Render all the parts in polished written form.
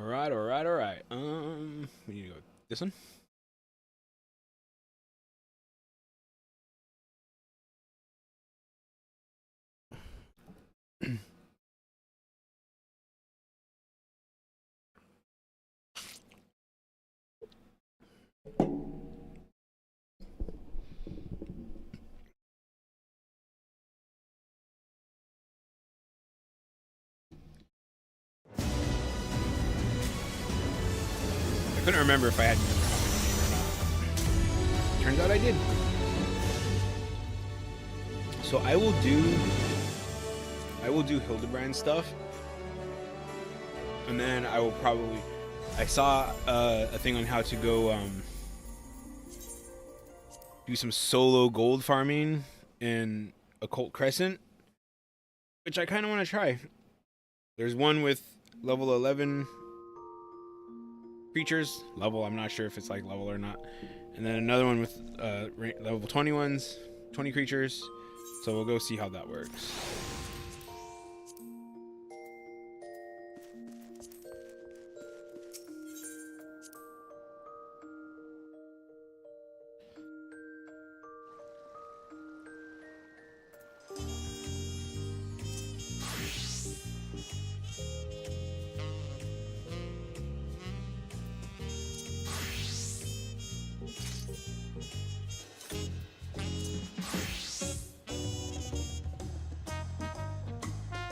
Alright, alright, alright. We need to go this one. I couldn't remember if I had or not. Turns out I did. So I will do Hildibrand stuff, and then I will probably. I saw a thing on how to go do some solo gold farming in Occult Crescent, which I kind of want to try. There's one with level 11 creatures. Level, I'm not sure if it's like level or not. And then another one with level 20 ones, 20 creatures. So we'll go see how that works.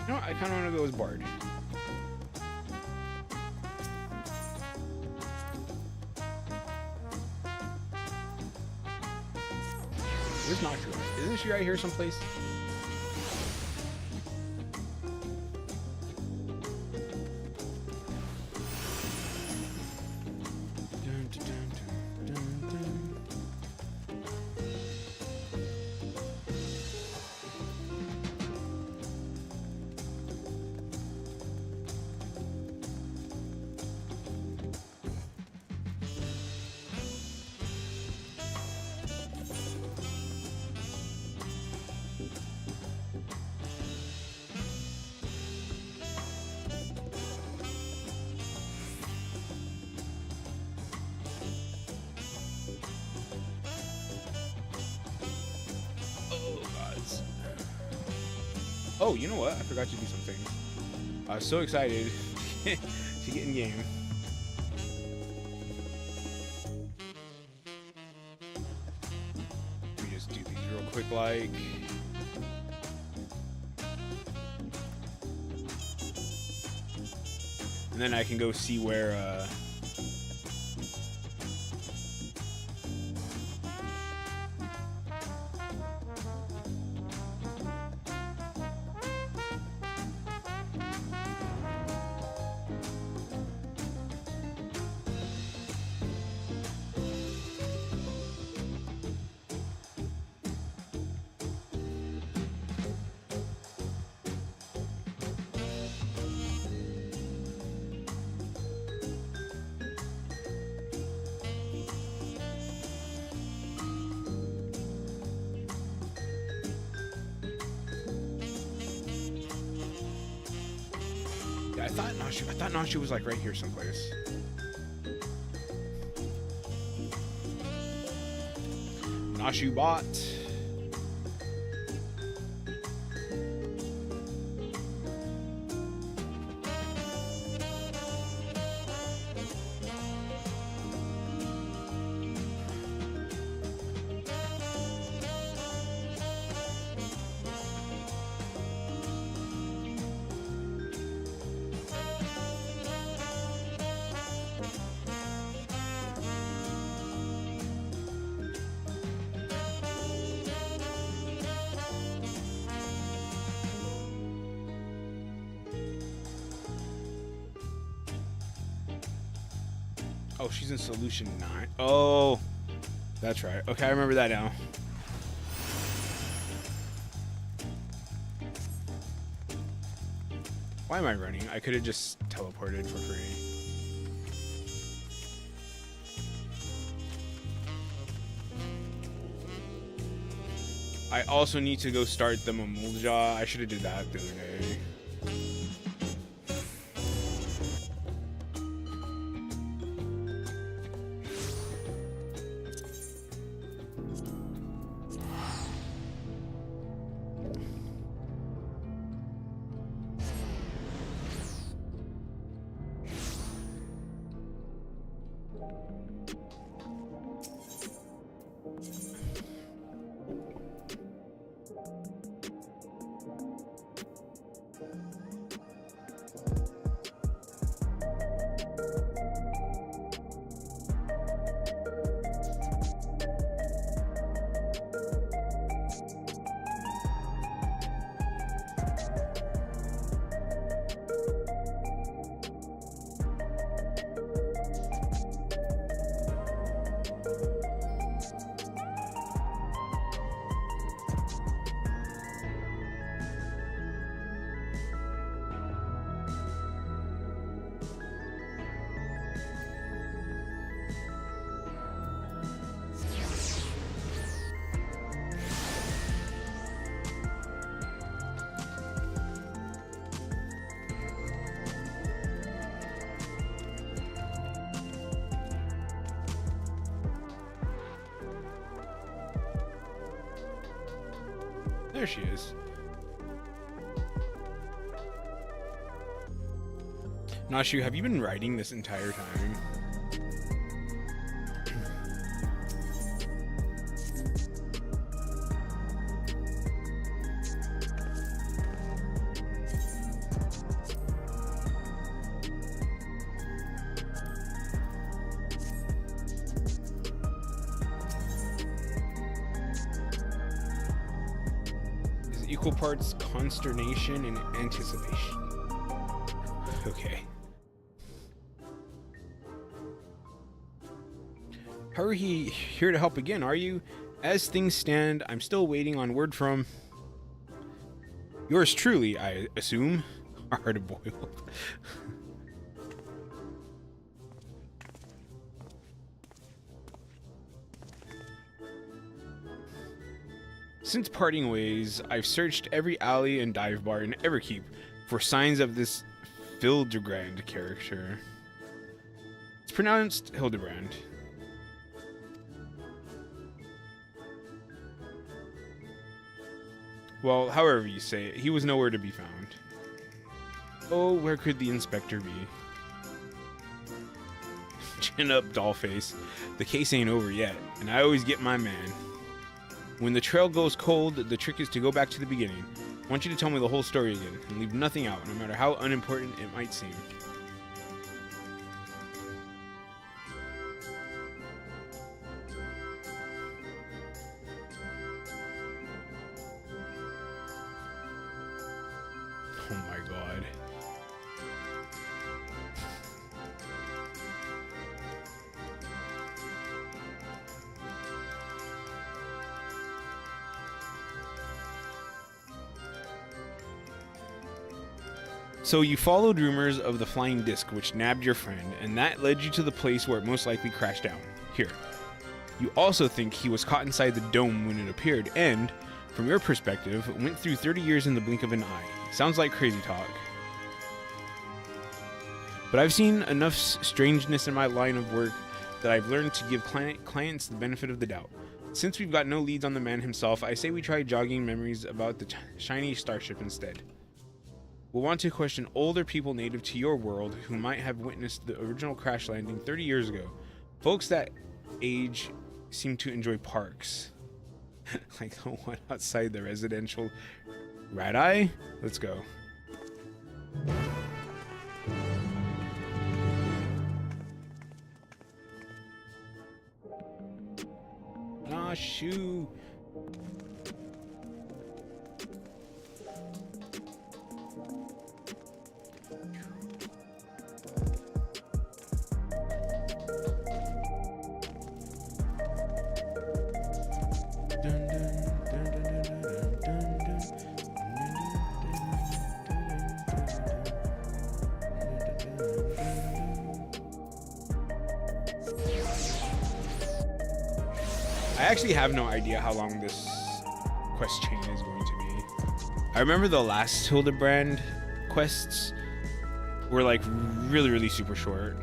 You know what? I kind of want to go as Bard. Where's Nashu? Isn't she right here someplace? Oh, you know what? I forgot to do something. I was so excited to get in game. Let me just do these real quick, like. And then I can go see where, I thought Nashu was like right here someplace. Nashu bot. Oh, she's in solution 9. Oh, that's right. Okay, I remember that now. Why am I running? I could have just teleported for free. I also need to go start the Mamulja. I should have did that the other day. There she is. Nashu, have you been writing this entire time? Equal parts consternation and anticipation. Okay. Hurry, here to help again, are you? As things stand, I'm still waiting on word from yours truly, I assume. Hard boiled. Since parting ways, I've searched every alley and dive bar in Everkeep for signs of this Hildibrand character. It's pronounced Hildibrand. Well, however you say it, he was nowhere to be found. Oh, where could the inspector be? Chin up, dollface. The case ain't over yet, and I always get my man. When the trail goes cold, the trick is to go back to the beginning. I want you to tell me the whole story again, and leave nothing out, no matter how unimportant it might seem. Oh my god. So you followed rumors of the flying disc which nabbed your friend, and that led you to the place where it most likely crashed down. Here. You also think he was caught inside the dome when it appeared, and, from your perspective, went through 30 years in the blink of an eye. Sounds like crazy talk. But I've seen enough strangeness in my line of work that I've learned to give clients the benefit of the doubt. Since we've got no leads on the man himself, I say we try jogging memories about the shiny starship instead. We'll want to question older people native to your world who might have witnessed the original crash landing 30 years ago. Folks that age seem to enjoy parks. Like the one outside the residential rat eye? Let's go. Nashu. I actually have no idea how long this quest chain is going to be. I remember the last Hildibrand quests were like really super short.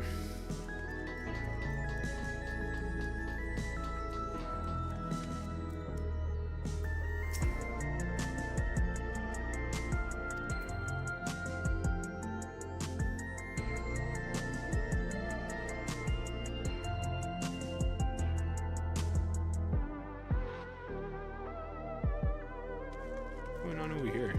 What's going on over here?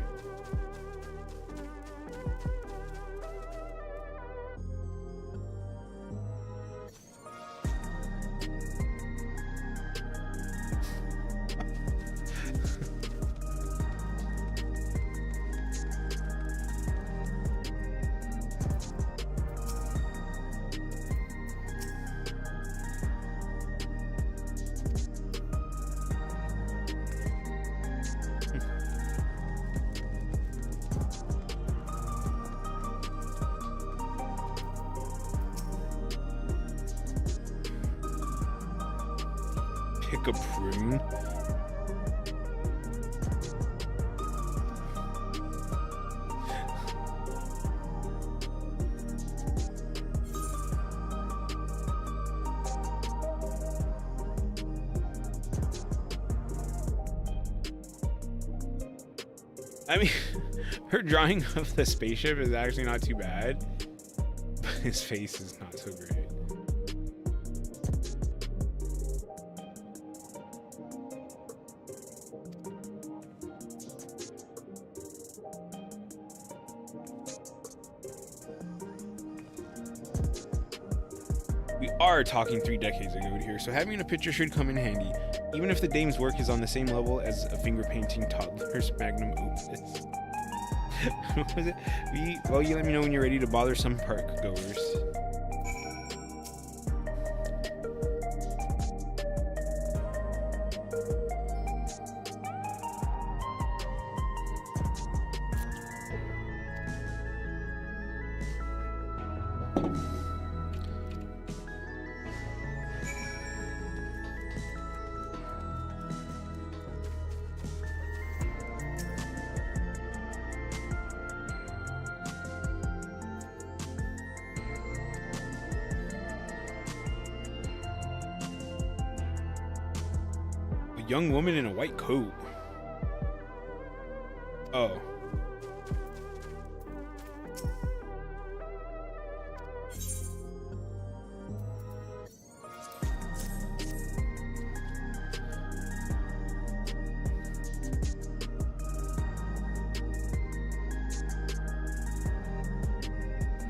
Pick a prune. I mean, her drawing of the spaceship is actually not too bad, but his face is not so great. We are talking 3 decades ago here, so having a picture should come in handy, even if the dame's work is on the same level as a finger painting toddler's magnum opus. What was it? Well, you let me know when you're ready to bother some park goers. Young woman in a white coat. Oh.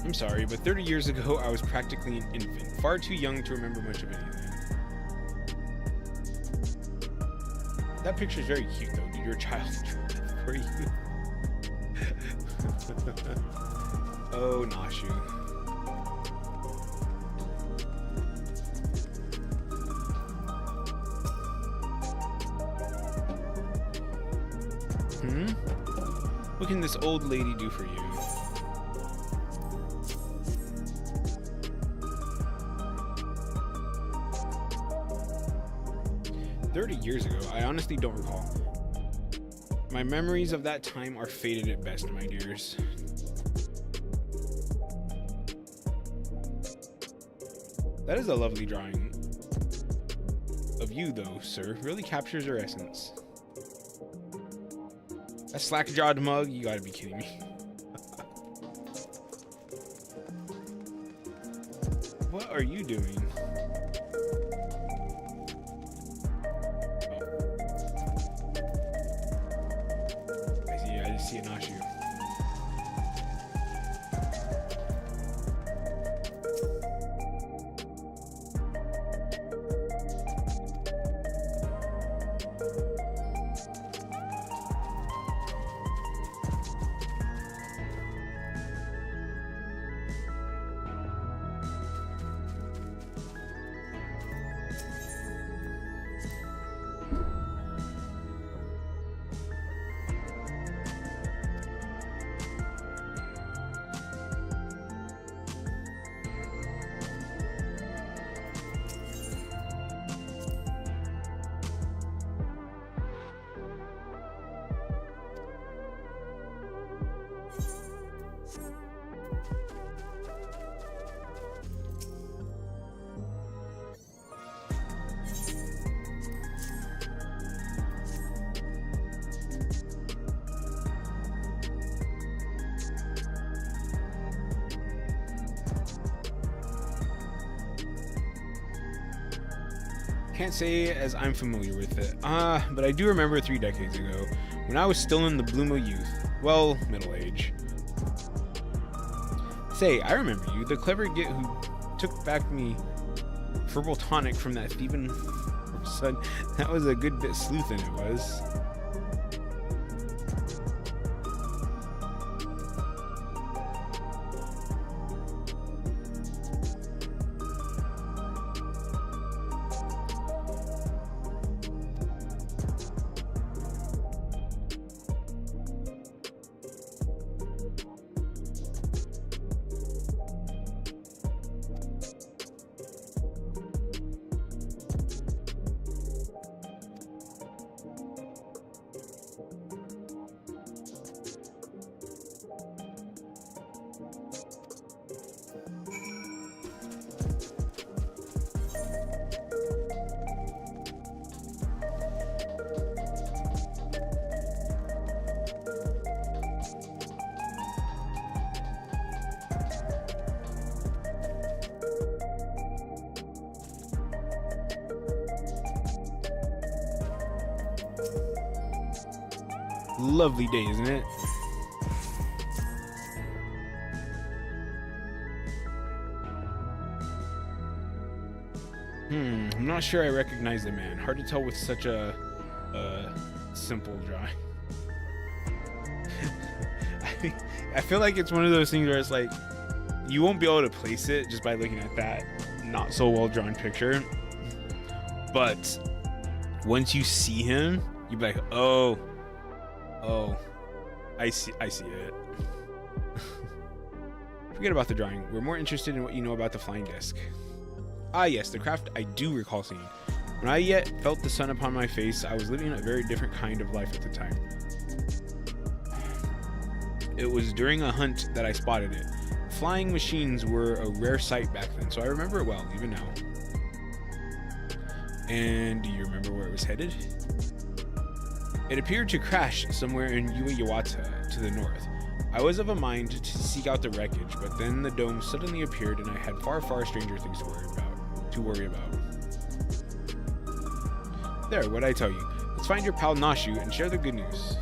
I'm sorry, but 30 years ago I was practically an infant, far too young to remember much of anything. That picture's very cute though. Did your child draw that for you? Oh, Nashu. What can this old lady do for you? Years ago, I honestly don't recall. My memories of that time are faded at best, my dears. That is a lovely drawing of you, though, sir. Really captures your essence. A slack-jawed mug? You gotta be kidding me. What are you doing? See a Nashu. Can't say as I'm familiar with it. But I do remember 3 decades ago, when I was still in the bloom of youth. Well, middle age. Say, I remember you, the clever git who took back me verbal tonic from that thieving son. That was a good bit sleuthin' it was. Lovely day, isn't it? I'm not sure I recognize the man. Hard to tell with such a simple drawing. I feel like it's one of those things where it's like you won't be able to place it just by looking at that not so well drawn picture. But once you see him, you'll be like, oh, I see it. Forget about the drawing. We're more interested in what you know about the flying disc. Ah yes, the craft I do recall seeing. When I yet felt the sun upon my face, I was living a very different kind of life at the time. It was during a hunt that I spotted it. Flying machines were a rare sight back then, so I remember it well, even now. And do you remember where it was headed? It appeared to crash somewhere in Ueyawata to the north. I was of a mind to seek out the wreckage, but then the dome suddenly appeared and I had far, far stranger things to worry about. There, what'd I tell you? Let's find your pal Nashu and share the good news.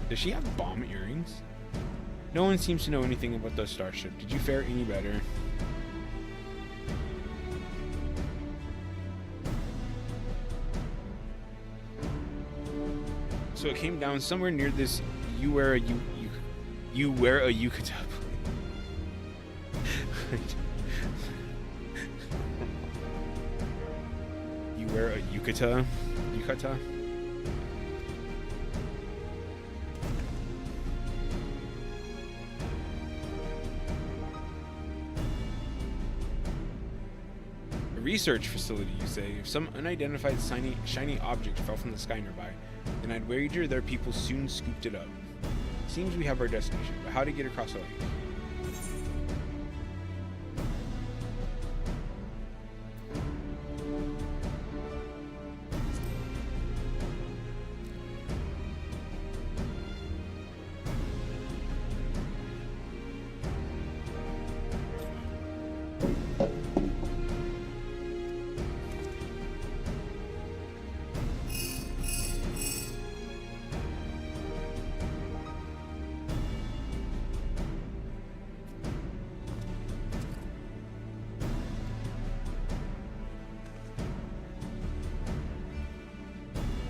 Does she have bomb earrings? No one seems to know anything about the starship. Did you fare any better? So it came down somewhere near this. You wear a yukata. You wear a yukata. Research facility, you say? If some unidentified shiny object fell from the sky nearby, then I'd wager their people soon scooped it up. Seems we have our destination, but how to get across the lake?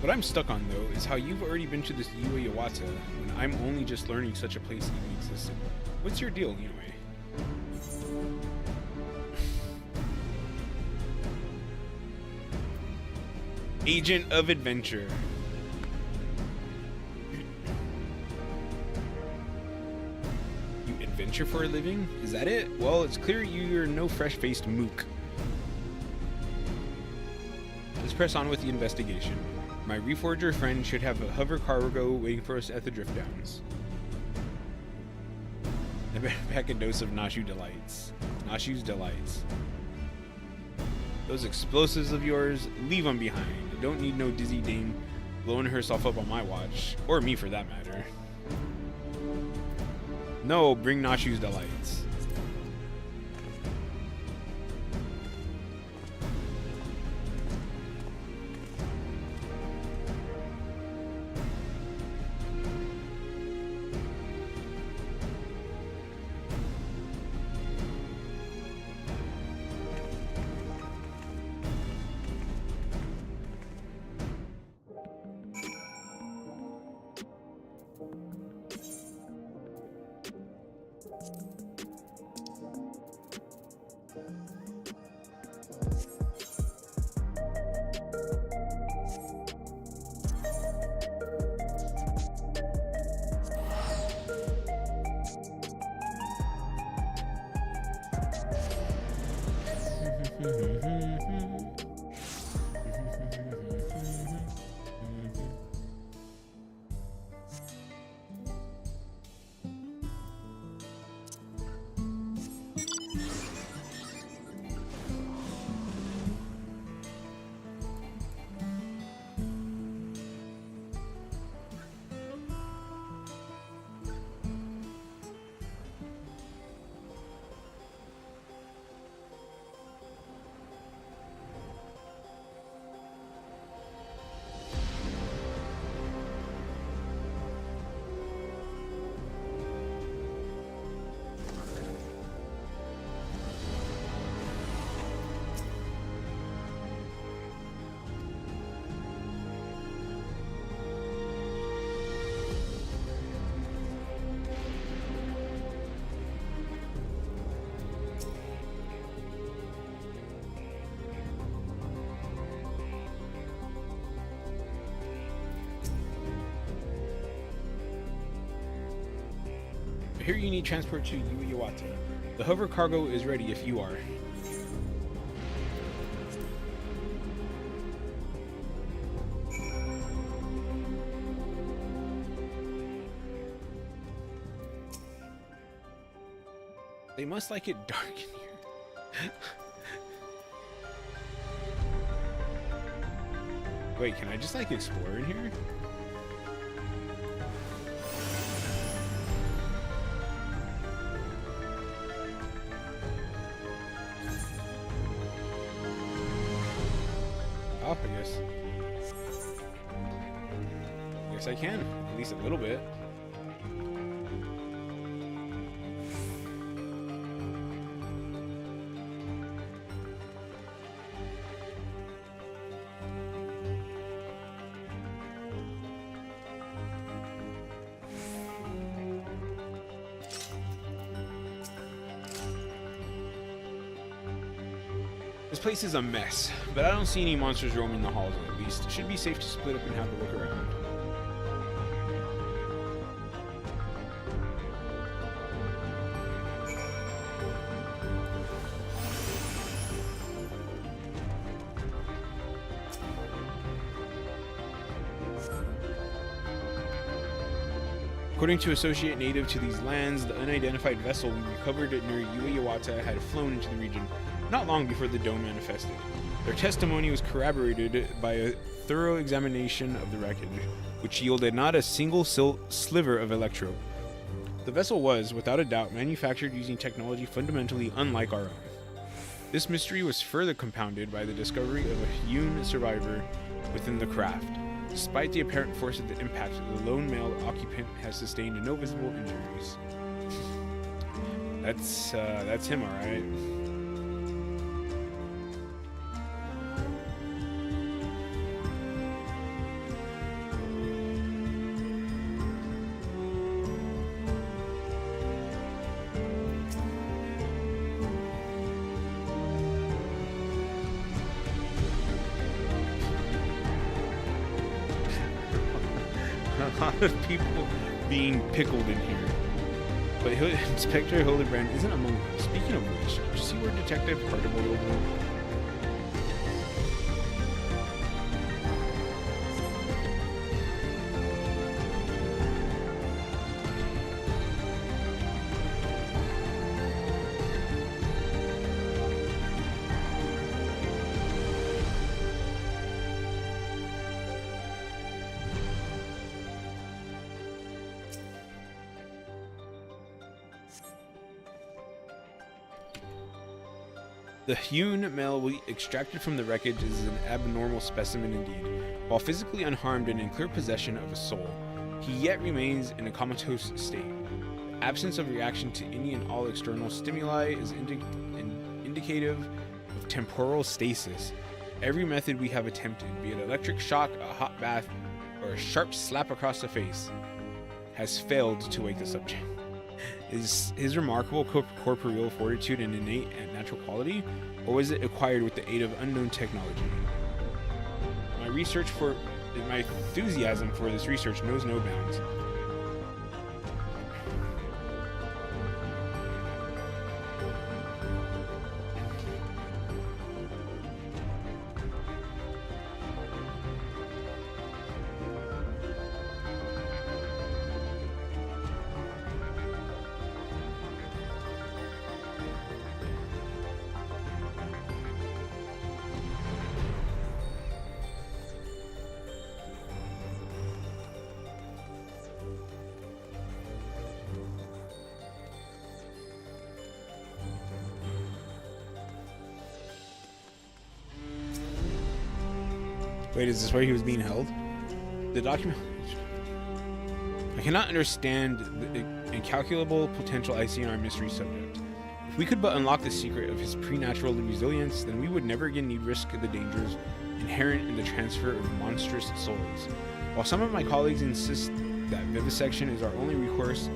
What I'm stuck on, though, is how you've already been to this Ueyawata when I'm only just learning such a place even existed. What's your deal, anyway? Agent of Adventure. You adventure for a living? Is that it? Well, it's clear you're no fresh-faced mook. Let's press on with the investigation. My reforger friend should have a hover cargo waiting for us at the drift downs. I better pack a dose of Nashu's delights. Those explosives of yours, leave them behind. Don't need no dizzy dame blowing herself up on my watch, or me for that matter. No, bring Nashu's delights. hear you need transport to Uiwata. The hover cargo is ready if you are. They must like it dark in here. Wait, can I just like explore in here? Oh, I guess I can, at least a little bit. This place is a mess, but I don't see any monsters roaming the halls at least. It should be safe to split up and have a look around. According to associate native to these lands, the unidentified vessel we recovered near Uiwata had flown into the region not long before the dome manifested. Their testimony was corroborated by a thorough examination of the wreckage, which yielded not a single sliver of electro. The vessel was, without a doubt, manufactured using technology fundamentally unlike our own. This mystery was further compounded by the discovery of a hewn survivor within the craft. Despite the apparent force of the impact, the lone male occupant has sustained no visible injuries. That's him, all right. A lot of people being pickled in here. But Inspector Hildibrand isn't among them. Speaking of which, did you see where Detective Carterboyle went? The hewn male we extracted from the wreckage is an abnormal specimen indeed. While physically unharmed and in clear possession of a soul, he yet remains in a comatose state. The absence of reaction to any and all external stimuli is indicative of temporal stasis. Every method we have attempted, be it electric shock, a hot bath, or a sharp slap across the face, has failed to wake the subject. Is his remarkable corporeal fortitude an innate and natural quality, or was it acquired with the aid of unknown technology? My enthusiasm for this research knows no bounds. Wait, is this where he was being held? The document... I cannot understand the incalculable potential I see in our mystery subject. If we could but unlock the secret of his preternatural resilience, then we would never again need risk the dangers inherent in the transfer of monstrous souls. While some of my colleagues insist that vivisection is our only recourse,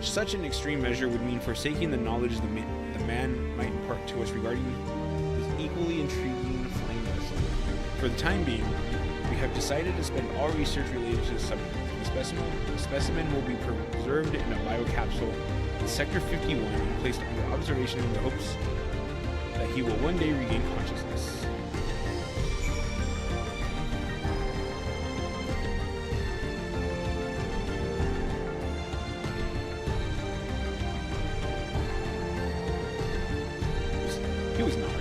such an extreme measure would mean forsaking the knowledge the man might impart to us regarding his equally intriguing flame vessel. For the time being, we have decided to spend all research related to the subject. The specimen will be preserved in a biocapsule Sector 51 and placed under observation in the hopes that he will one day regain consciousness. He was not right.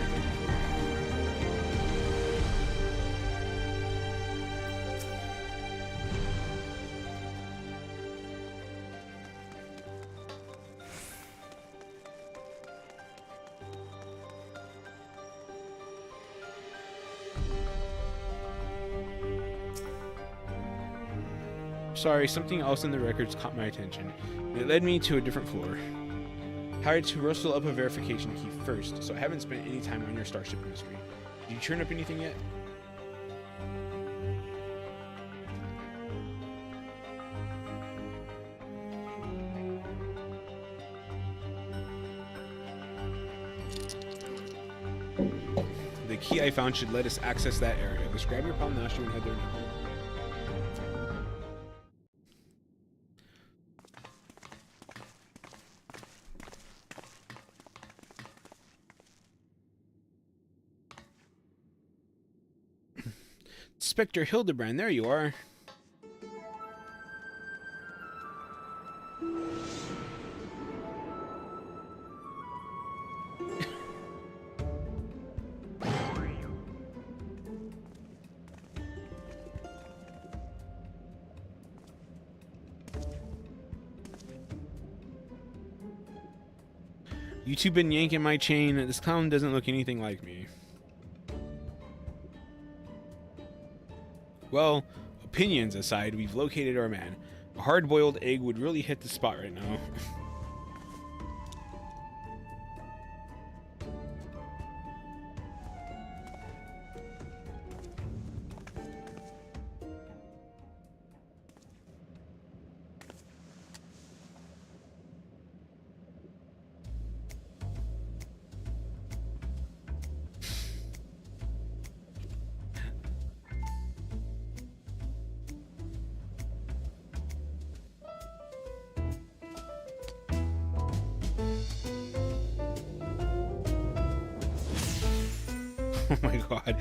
Sorry, something else in the records caught my attention. It led me to a different floor. I had to rustle up a verification key first, so I haven't spent any time on your Starship mystery. Did you turn up anything yet? The key I found should let us access that area. Just grab your pal Nashu and head there now. Inspector Hildibrand, there you are. You two been yanking my chain. This clown doesn't look anything like me. Well, opinions aside, we've located our man. A hard-boiled egg would really hit the spot right now. Oh my god.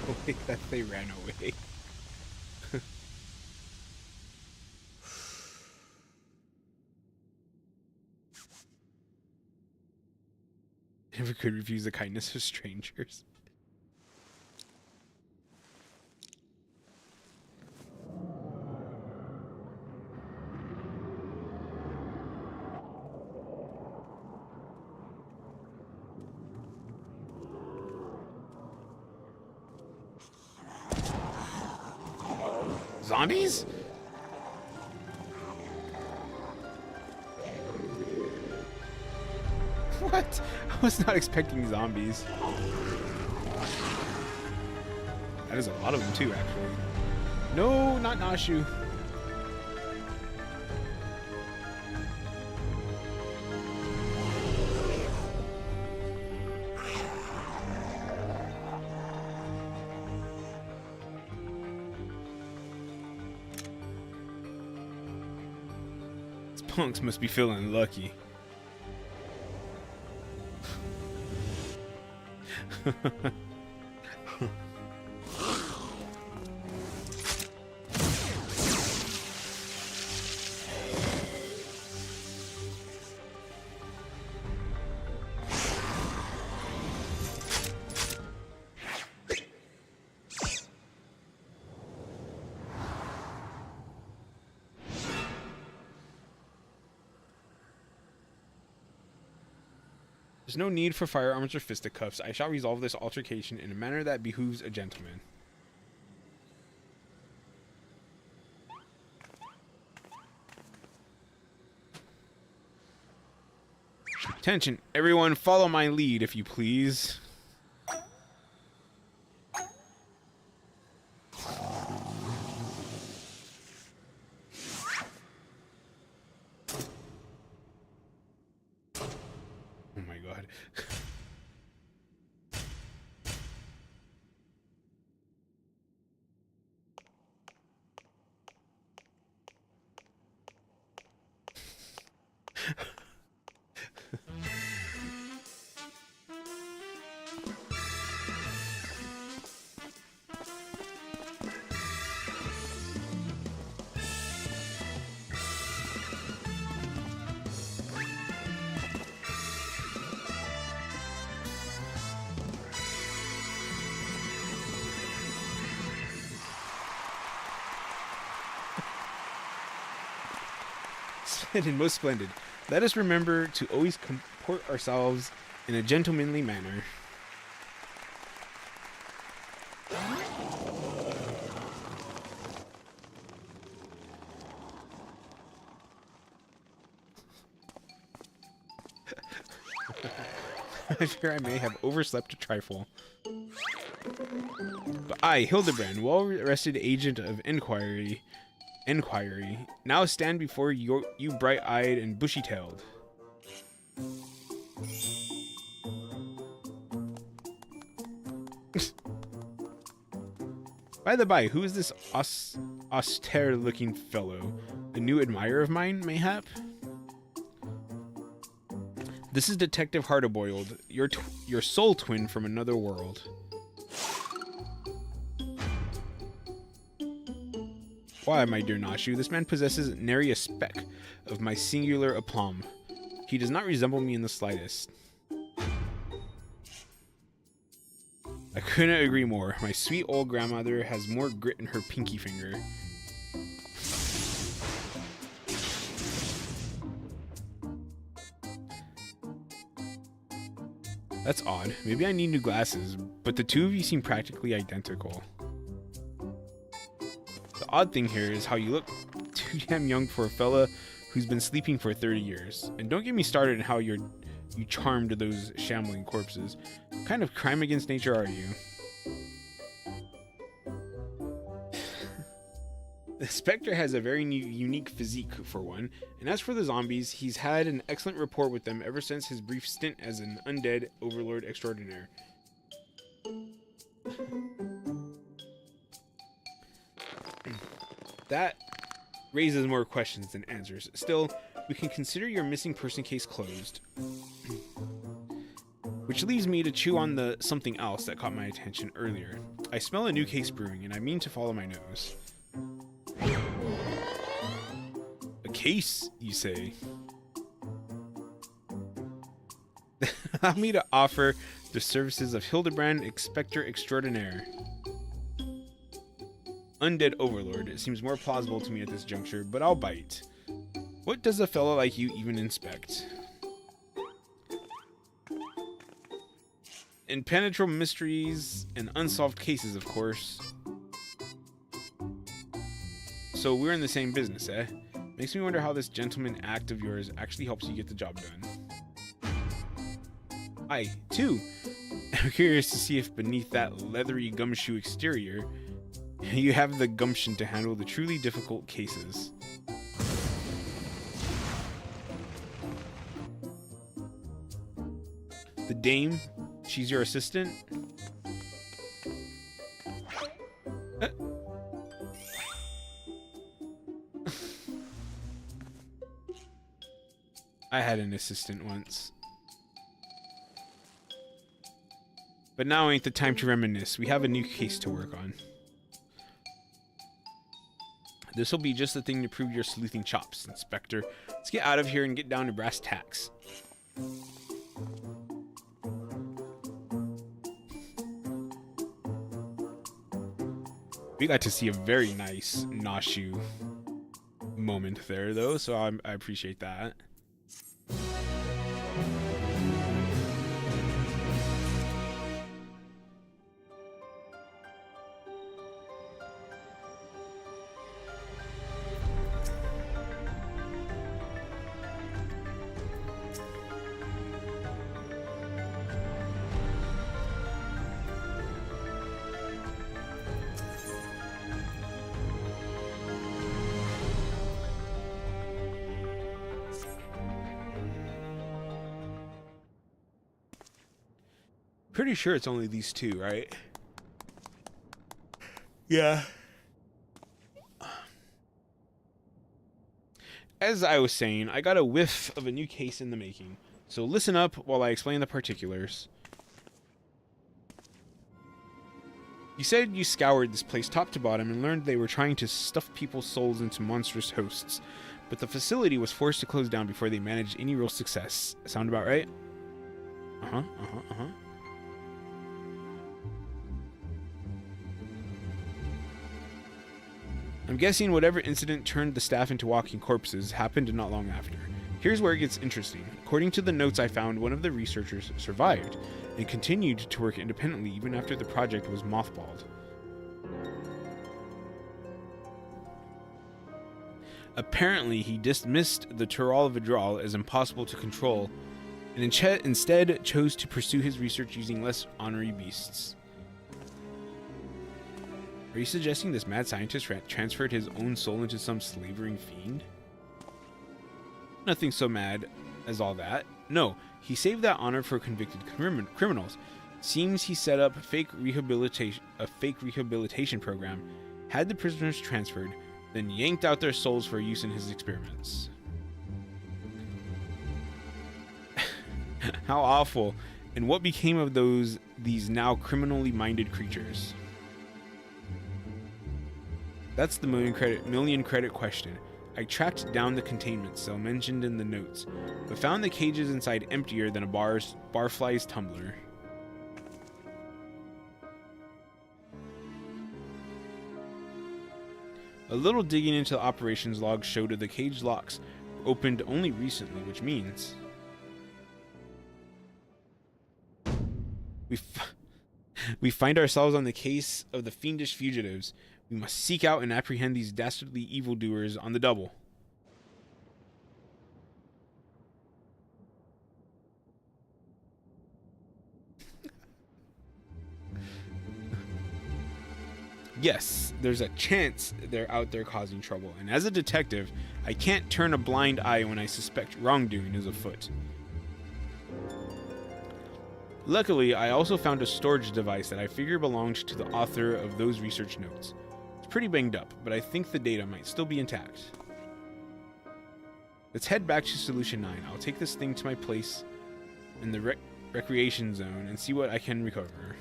Oh wait, that they ran away. Never could refuse the kindness of strangers. Zombies? What? I was not expecting zombies. That is a lot of them too, actually. No, not Nashu. Punks must be feeling lucky. There's no need for firearms or fisticuffs. I shall resolve this altercation in a manner that behooves a gentleman. Attention, everyone, follow my lead, if you please. Oh my god. And most splendid. Let us remember to always comport ourselves in a gentlemanly manner. I fear I may have overslept a trifle. But I, Hildibrand, well-rested agent of inquiry, now stand before you bright-eyed and bushy-tailed. By the by, who is this austere-looking fellow? A new admirer of mine, mayhap? This is Detective Hardboiled, your soul twin from another world. Why, my dear Nashu, this man possesses nary a speck of my singular aplomb. He does not resemble me in the slightest. I couldn't agree more. My sweet old grandmother has more grit in her pinky finger. That's odd. Maybe I need new glasses, but the two of you seem practically identical. The odd thing here is how you look too damn young for a fella who's been sleeping for 30 years. And don't get me started on how you charmed those shambling corpses. What kind of crime against nature are you? The Spectre has a very unique physique, for one, and as for the zombies, he's had an excellent rapport with them ever since his brief stint as an undead overlord extraordinaire. That raises more questions than answers. Still, we can consider your missing person case closed. Which leaves me to chew on the something else that caught my attention earlier. I smell a new case brewing, and I mean to follow my nose. A case, you say? Allow me to offer the services of Hildibrand, Inspector Extraordinaire. Undead Overlord. It seems more plausible to me at this juncture, but I'll bite. What does a fellow like you even inspect? Impenetrable mysteries and unsolved cases, of course. So we're in the same business, eh? Makes me wonder how this gentleman act of yours actually helps you get the job done. I, too, am curious to see if beneath that leathery gumshoe exterior, you have the gumption to handle the truly difficult cases. The dame, she's your assistant? I had an assistant once. But now ain't the time to reminisce. We have a new case to work on. This'll be just the thing to prove your sleuthing chops, Inspector. Let's get out of here and get down to brass tacks. We got to see a very nice Nashu moment there, though, so I appreciate that. Pretty sure it's only these two, right? Yeah. As I was saying, I got a whiff of a new case in the making. So listen up while I explain the particulars. You said you scoured this place top to bottom and learned they were trying to stuff people's souls into monstrous hosts, but the facility was forced to close down before they managed any real success. Sound about right? I'm guessing whatever incident turned the staff into walking corpses happened not long after. Here's where it gets interesting. According to the notes I found, one of the researchers survived and continued to work independently even after the project was mothballed. Apparently, he dismissed the Tural Vidral as impossible to control and instead chose to pursue his research using less ornery beasts. Are you suggesting this mad scientist transferred his own soul into some slavering fiend? Nothing so mad as all that. No, he saved that honor for convicted criminals. Seems he set up a fake rehabilitation program, had the prisoners transferred, then yanked out their souls for use in his experiments. How awful. And what became of these now criminally minded creatures? That's the million credit question. I tracked down the containment cell mentioned in the notes, but found the cages inside emptier than a barfly's tumbler. A little digging into the operations log showed that the cage locks were opened only recently, which means we find ourselves on the case of the fiendish fugitives. We must seek out and apprehend these dastardly evildoers on the double. Yes, there's a chance they're out there causing trouble, and as a detective, I can't turn a blind eye when I suspect wrongdoing is afoot. Luckily, I also found a storage device that I figure belonged to the author of those research notes. It's pretty banged up, but I think the data might still be intact. Let's head back to Solution 9. I'll take this thing to my place in the recreation zone and see what I can recover.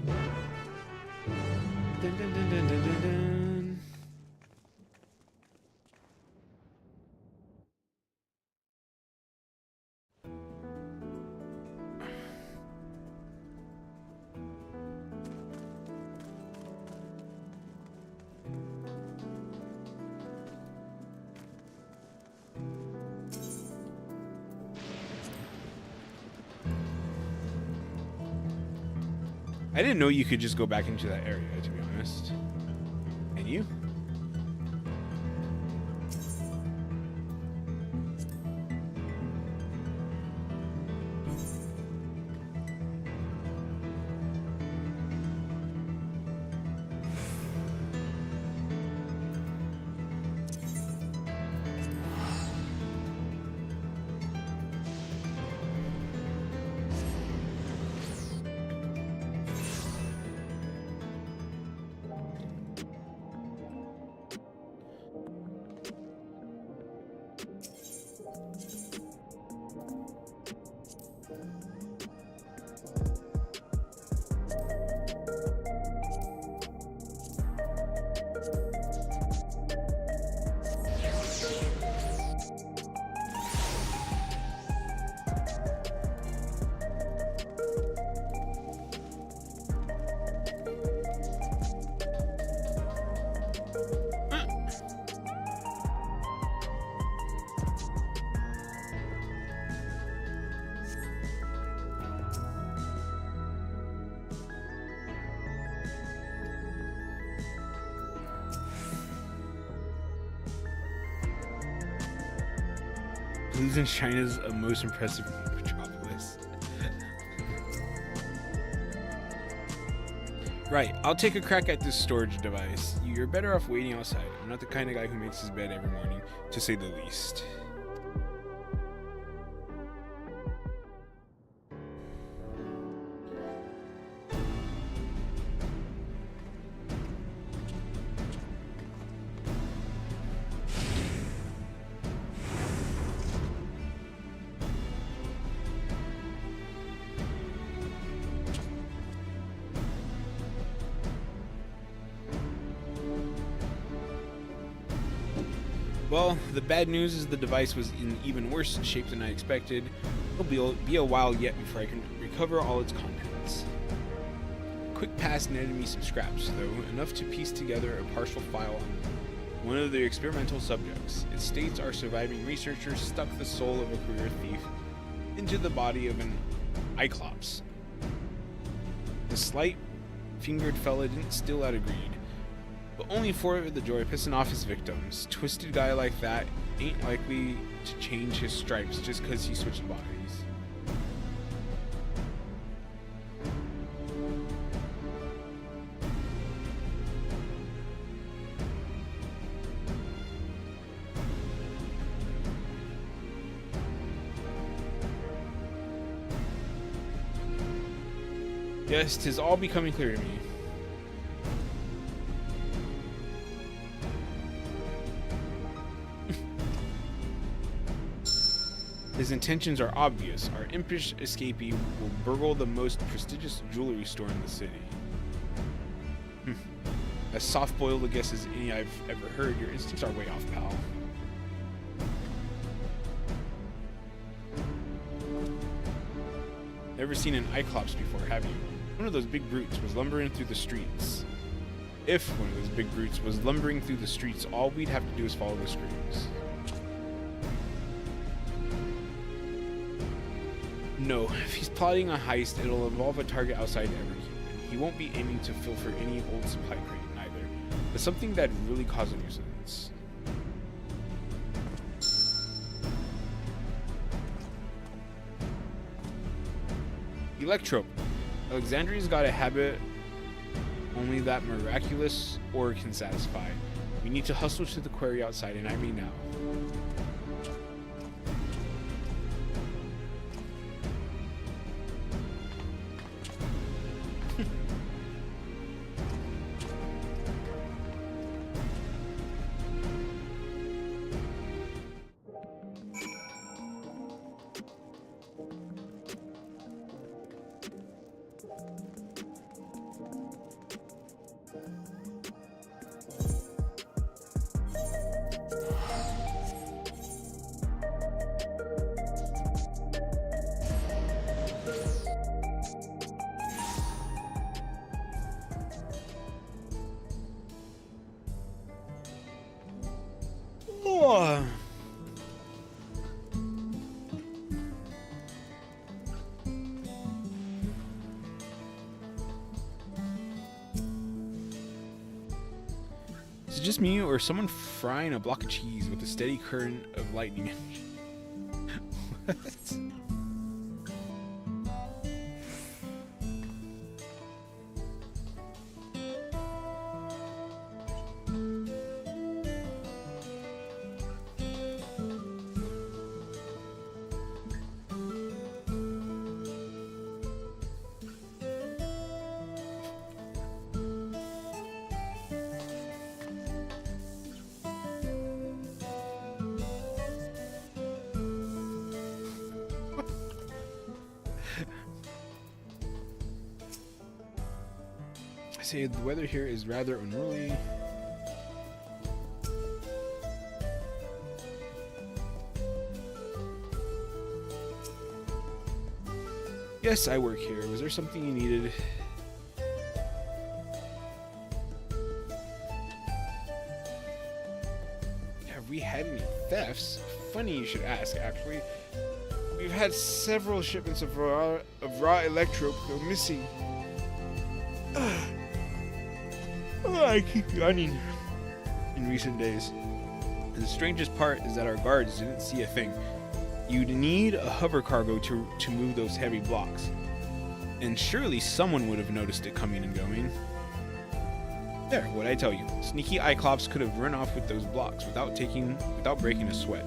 Dun, dun, dun, dun, dun, dun, dun. I didn't know you could just go back into that area, to be honest. And you? Blues in China's a most impressive metropolis. Right, I'll take a crack at this storage device. You're better off waiting outside. I'm not the kind of guy who makes his bed every morning, to say the least. Well, the bad news is the device was in even worse shape than I expected. It'll be a while yet before I can recover all its contents. Quick Pass netted me some scraps, though, enough to piece together a partial file on one of the experimental subjects. It states our surviving researcher stuck the soul of a career thief into the body of an Cyclops. The slight-fingered fella didn't still out of greed, but only for the joy of pissing off his victims. Twisted guy like that ain't likely to change his stripes just because he switched bodies. Yes, 'tis all becoming clear to me. His intentions are obvious. Our impish escapee will burgle the most prestigious jewelry store in the city. As soft-boiled a guess as any I've ever heard, your instincts are way off, pal. Never seen an Cyclops before, have you? One of those big brutes was lumbering through the streets. If one of those big brutes was lumbering through the streets, all we'd have to do is follow the screams. No, if he's plotting a heist, it'll involve a target outside Everkeep. He won't be aiming to filter any old supply crate, neither, but something that'd really cause a nuisance. Electrope. Alexandria's got a habit only that miraculous ore can satisfy. We need to hustle to the quarry outside, and I mean now. Oh. Is it just me, or someone frying a block of cheese with a steady current of lightning? What? I say the weather here is rather unruly. Yes, I work here. Was there something you needed? Have we had any thefts? Funny you should ask, actually. We've had several shipments of raw electrope go missing. I keep yawning in recent days. And the strangest part is that our guards didn't see a thing. You'd need a hover cargo to move those heavy blocks. And surely someone would have noticed it coming and going. There, what'd I tell you? Sneaky Cyclops could have run off with those blocks without breaking a sweat.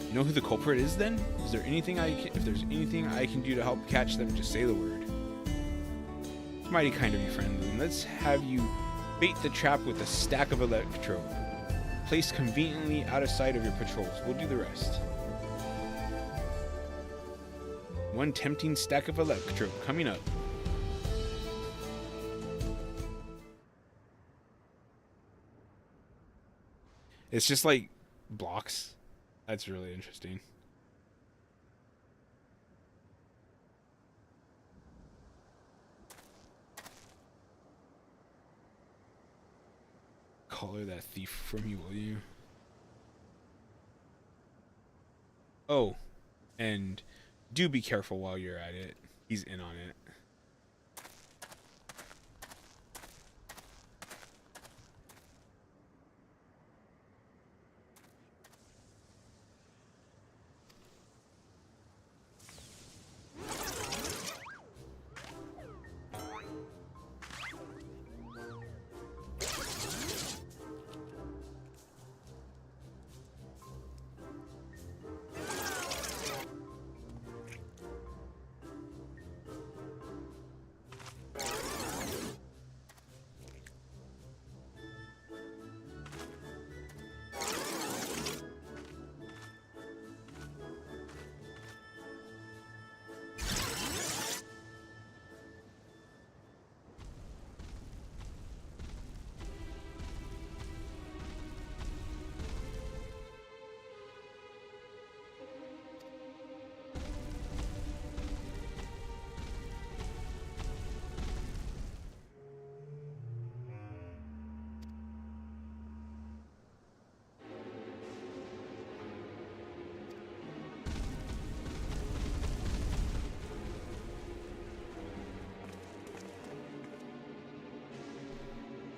You know who the culprit is then? Is there anything if there's anything I can do to help catch them, just say the word. It's mighty kind of you, friend. And let's have you bait the trap with a stack of electrope, placed conveniently out of sight of your patrols. We'll do the rest. One tempting stack of electrope coming up. It's just like blocks. That's really interesting. Collar that thief for me, will you? Oh, and do be careful while you're at it. He's in on it.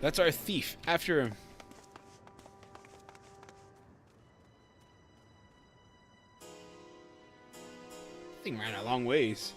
That's our thief. After him. Thing ran a long ways.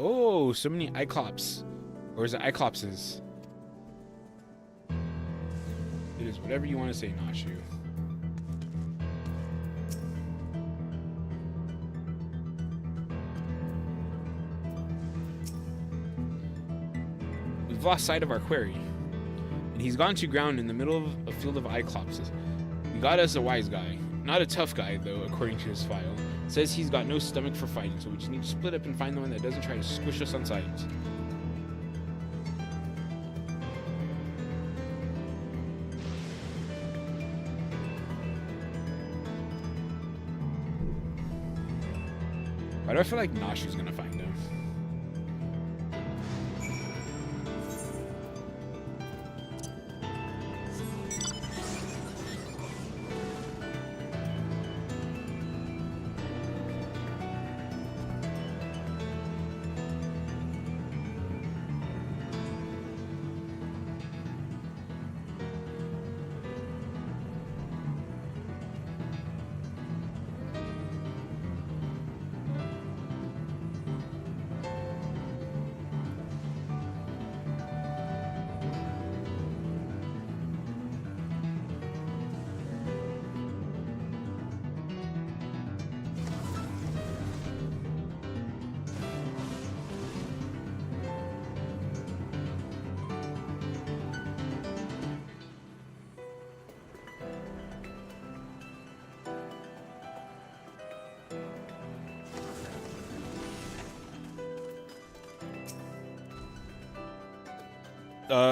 Oh, so many Iclops. Or is it Iclopses? It is whatever you want to say, Nashu. We've lost sight of our quarry, and he's gone to ground in the middle of a field of Iclopses. We got us a wise guy. Not a tough guy, though, according to his file. Says he's got no stomach for fighting, so we just need to split up and find the one that doesn't try to squish us on sides. Why do I feel like Nashu's gonna find him?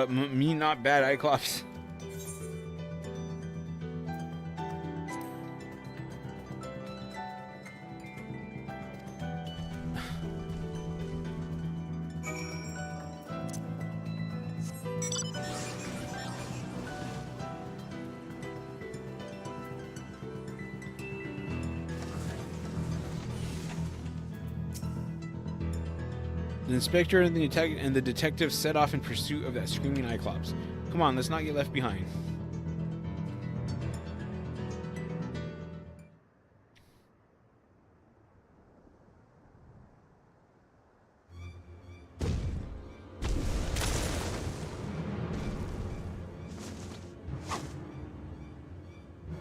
Me not bad, Iclops. The inspector and the detective set off in pursuit of that screaming Iclops. Come on, let's not get left behind.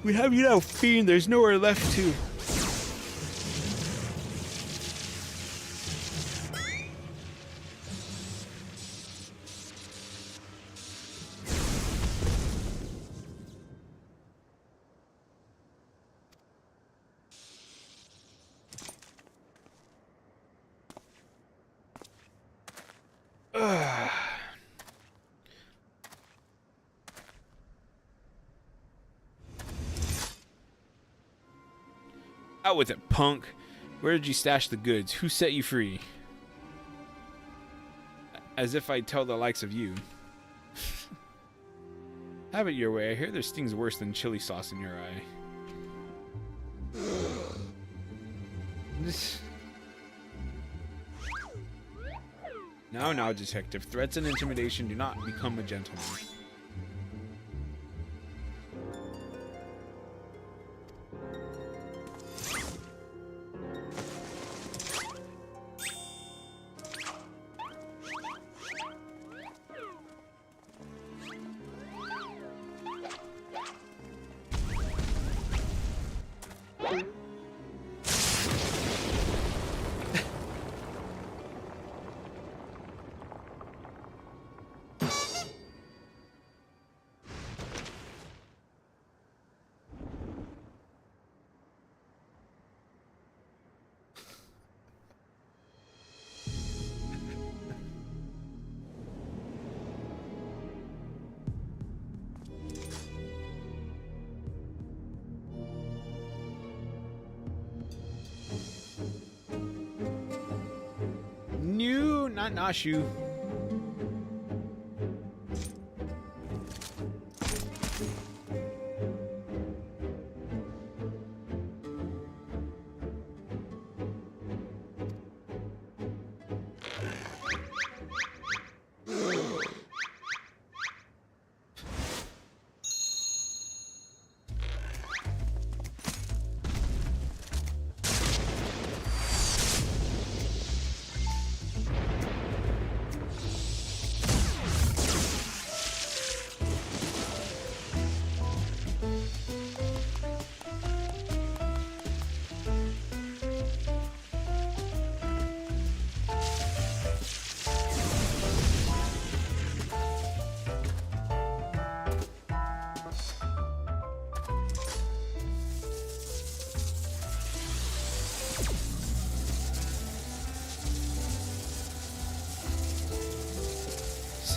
We have you now, fiend. There's nowhere left to. Out with it, punk. Where did you stash the goods? Who set you free? As if I'd tell the likes of you. Have it your way. I hear there's things worse than chili sauce in your eye. Now, detective. Threats and intimidation do not become a gentleman. New, not Nashu.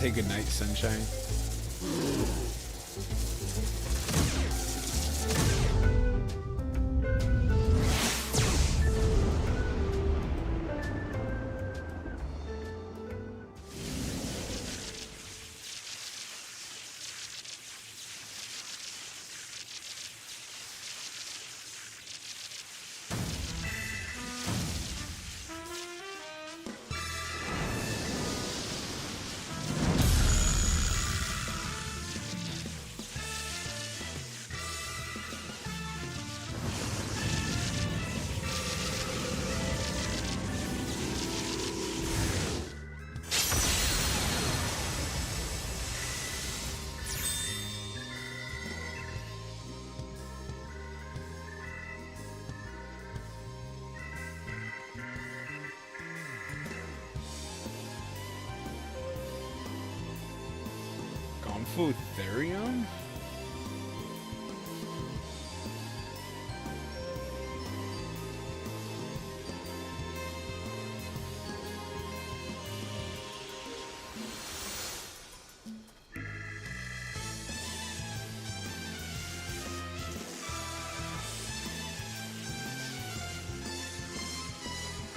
Say goodnight, sunshine. Therium?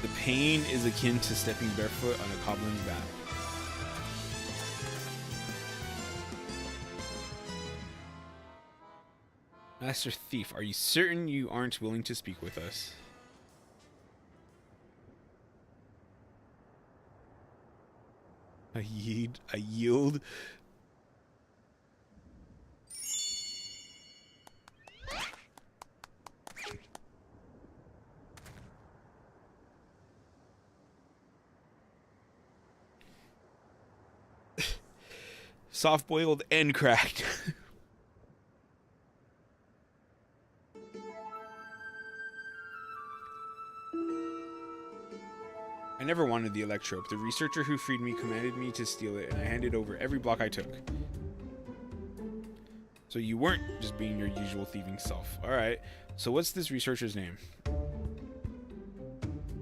The pain is akin to stepping barefoot on a goblin's back. Master Thief, are you certain you aren't willing to speak with us? I yield. Soft-boiled and cracked. I never wanted the electrope. The researcher who freed me commanded me to steal it, and I handed over every block I took. So you weren't just being your usual thieving self. Alright, so what's this researcher's name?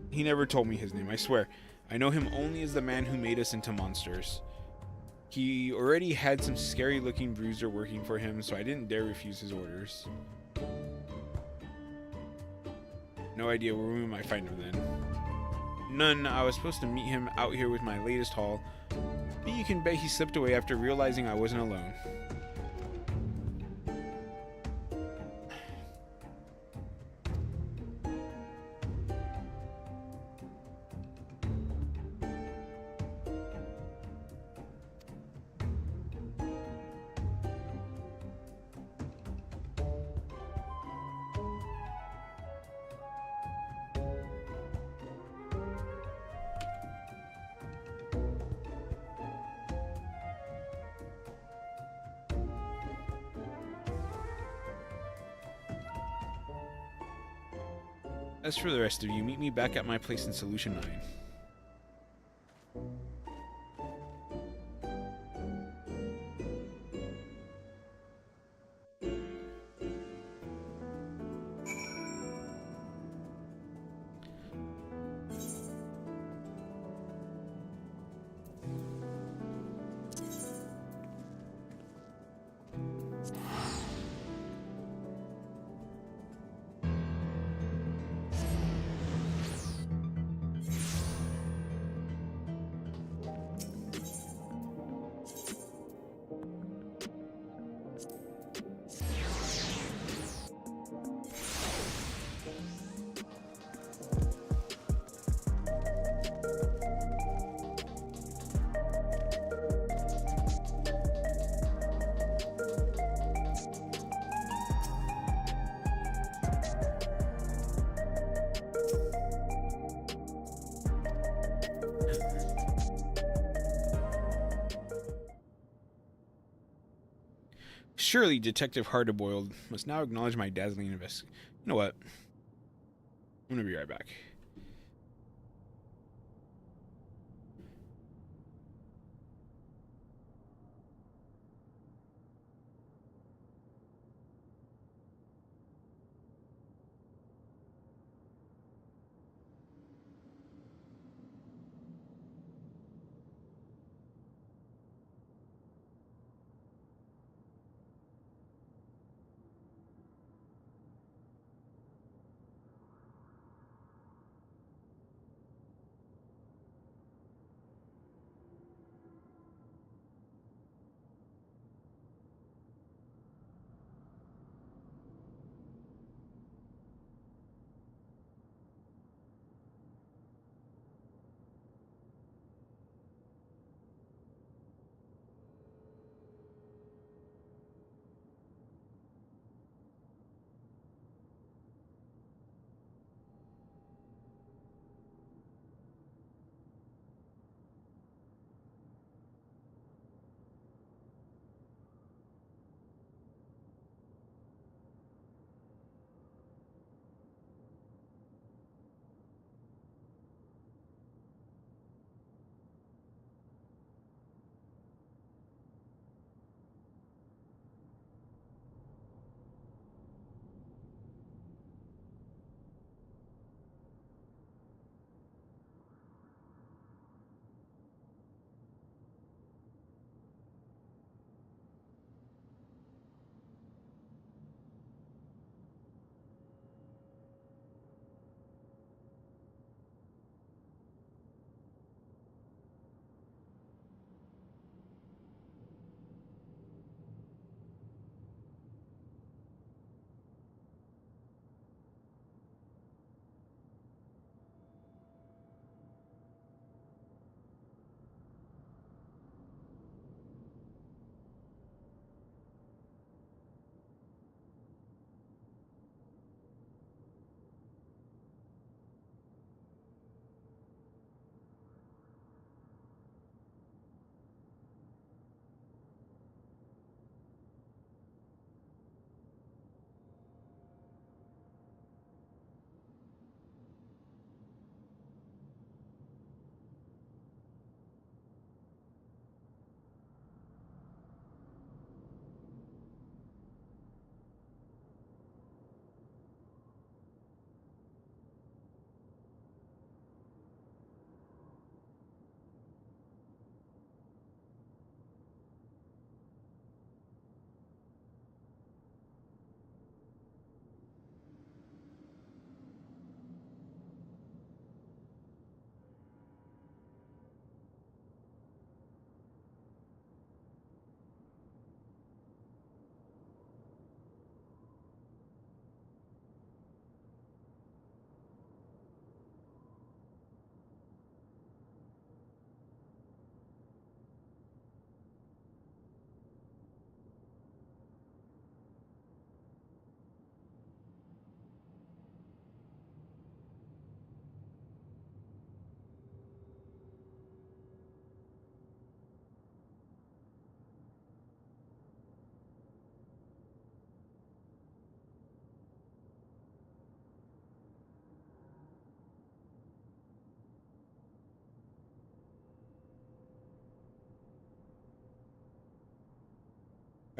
He never told me his name, I swear. I know him only as the man who made us into monsters. He already had some scary-looking bruiser working for him, so I didn't dare refuse his orders. No idea where we might find him then. None. I was supposed to meet him out here with my latest haul, but you can bet he slipped away after realizing I wasn't alone. As for the rest of you, meet me back at my place in Solution 9. Surely Detective Hardboiled must now acknowledge my dazzling investigation. You know what? I'm gonna be right back.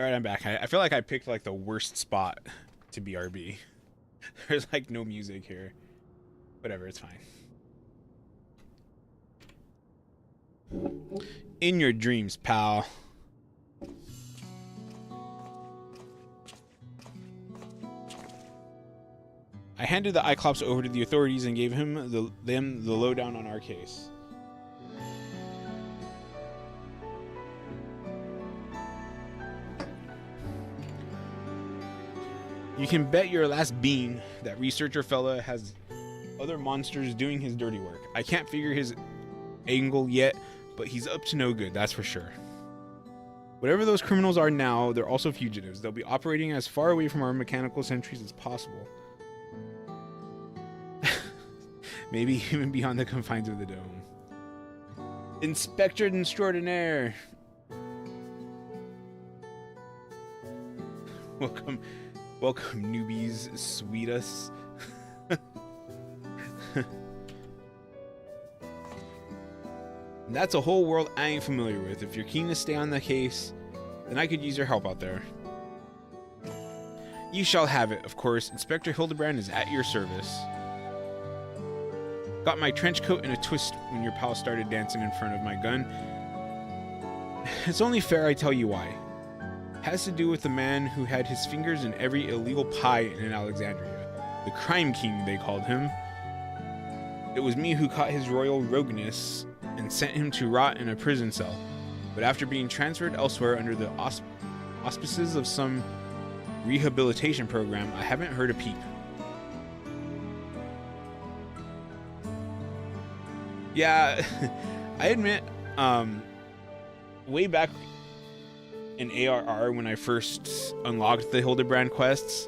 All right, I'm back. I feel like I picked like the worst spot to BRB. There's like no music here. Whatever, it's fine. In your dreams, pal. I handed the Cyclops over to the authorities and gave them the lowdown on our case. You can bet your last bean that researcher fella has other monsters doing his dirty work. I can't figure his angle yet, but he's up to no good, that's for sure. Whatever those criminals are now, they're also fugitives. They'll be operating as far away from our mechanical sentries as possible. Maybe even beyond the confines of the dome. Inspector Extraordinaire! Welcome, newbies, sweet us. That's a whole world I ain't familiar with. If you're keen to stay on the case, then I could use your help out there. You shall have it, of course. Inspector Hildibrand is at your service. Got my trench coat in a twist when your pal started dancing in front of my gun. It's only fair I tell you why. Has to do with the man who had his fingers in every illegal pie in Alexandria. The crime king, they called him. It was me who caught his royal rogueness and sent him to rot in a prison cell. But after being transferred elsewhere under the auspices of some rehabilitation program, I haven't heard a peep. Yeah, I admit, way back in ARR when I first unlocked the Hildibrand quests,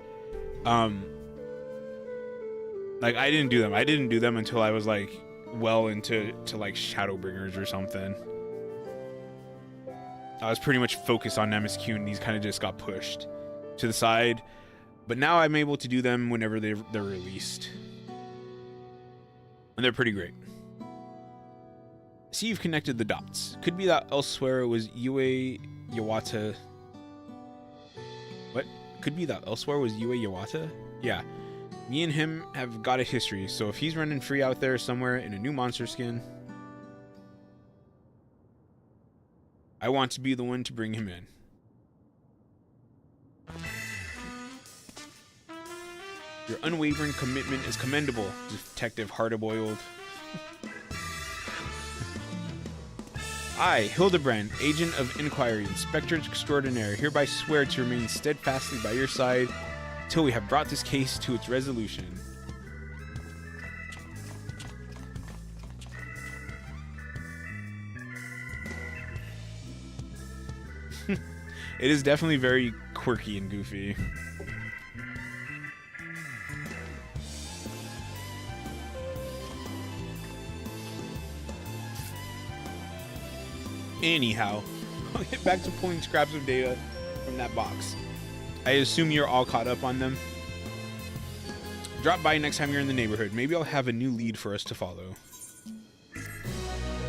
like I didn't do them. I didn't do them until I was like well into like Shadowbringers or something. I was pretty much focused on MSQ, and these kind of just got pushed to the side. But now I'm able to do them whenever they're released, and they're pretty great. See, you've connected the dots. Could be that elsewhere it was Yue Yawata. What? Could be that elsewhere was Yue Yawata? Yeah. Me and him have got a history, so if he's running free out there somewhere in a new monster skin, I want to be the one to bring him in. Your unwavering commitment is commendable, Detective Hard-Boiled. I, Hildibrand, Agent of Inquiry, Inspector Extraordinaire, hereby swear to remain steadfastly by your side until we have brought this case to its resolution. It is definitely very quirky and goofy. Anyhow, I'll get back to pulling scraps of data from that box. I assume you're all caught up on them. Drop by next time you're in the neighborhood. Maybe I'll have a new lead for us to follow.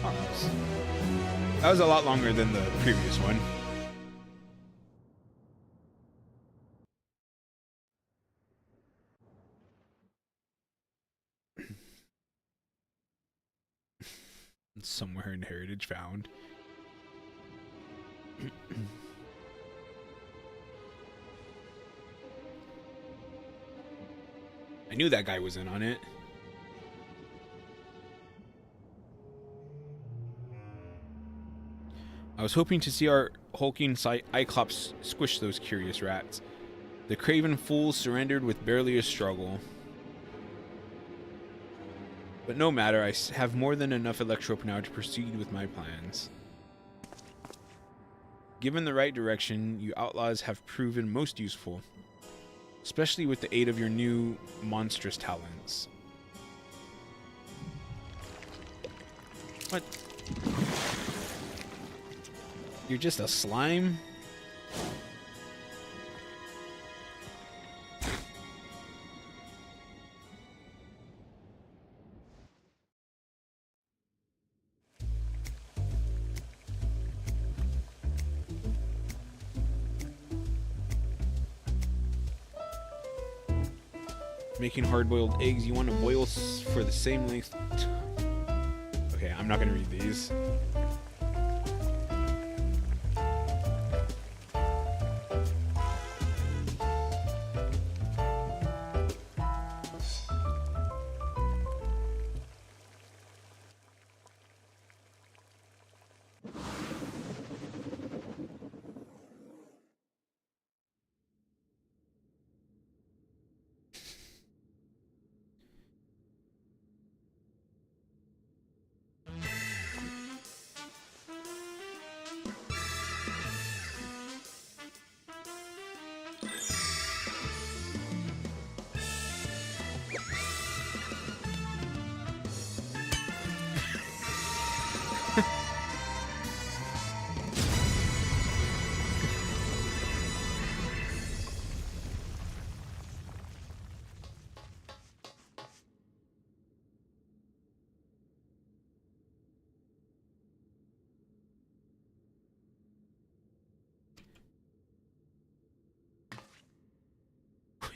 Oh, that was a lot longer than the previous one. Somewhere in Heritage found. I knew that guy was in on it. I was hoping to see our hulking Cyclops squish those curious rats. The craven fools surrendered with barely a struggle. But no matter, I have more than enough electrope now to proceed with my plans. Given the right direction, you outlaws have proven most useful, especially with the aid of your new monstrous talents. What? You're just a slime? making hard-boiled eggs, you want to boil for the same length. Okay, I'm not gonna read these.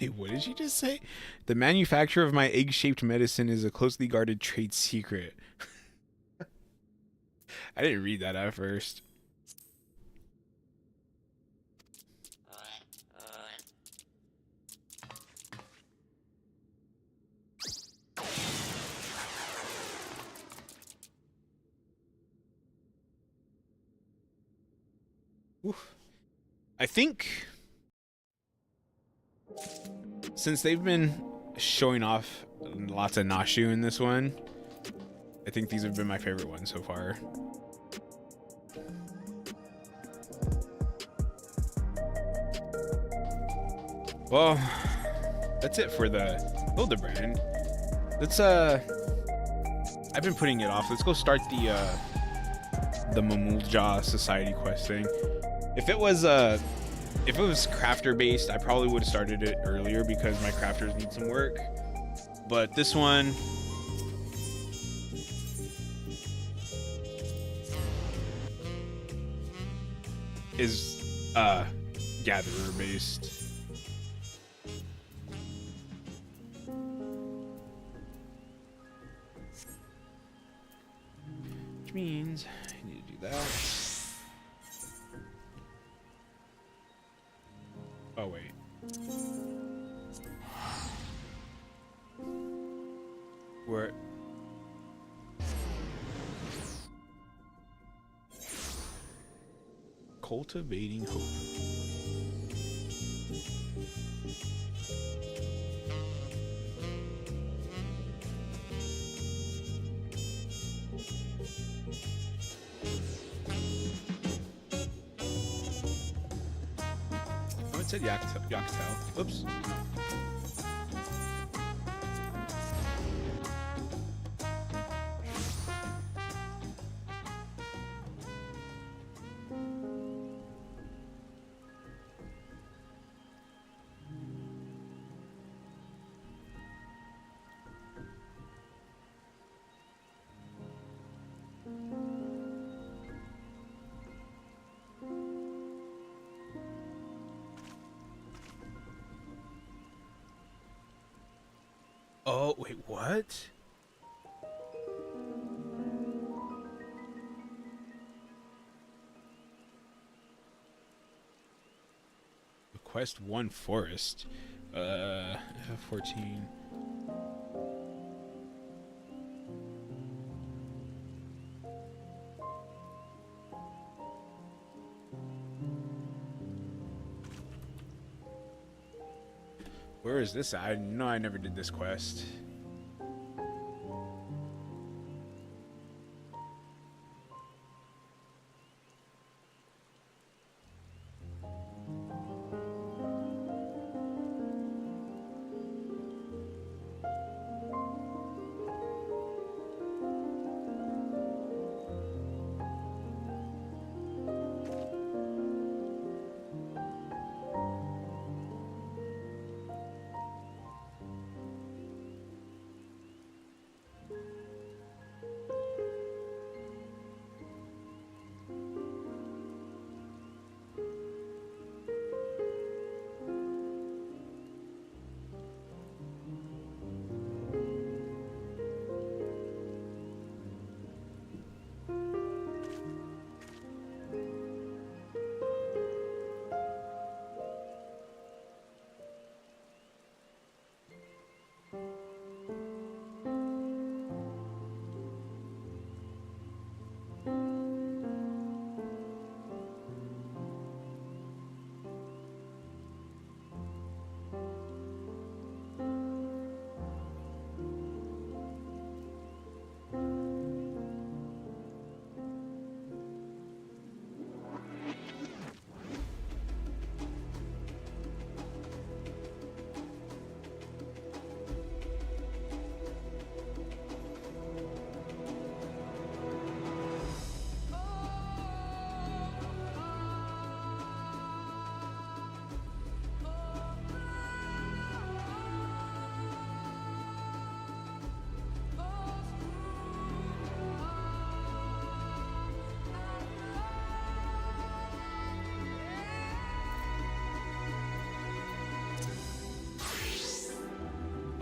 Wait, what did you just say? The manufacture of my egg-shaped medicine is a closely guarded trade secret. I didn't read that at first. Oof. I think since they've been showing off lots of Nashu in this one, I think these have been my favorite ones so far. Well, that's it for the Hildibrand. Let's I've been putting it off. Let's go start the Mamulja Society quest thing. If it was crafter based, I probably would have started it earlier because my crafters need some work. But this one is gatherer based. Which means I need to do that. Oh wait. Where? Cultivating hope. Oh, it said Yaktel. Oops. No. Oh, wait, what? Quest 1 Forest. 14. Where is this? I know I never did this quest.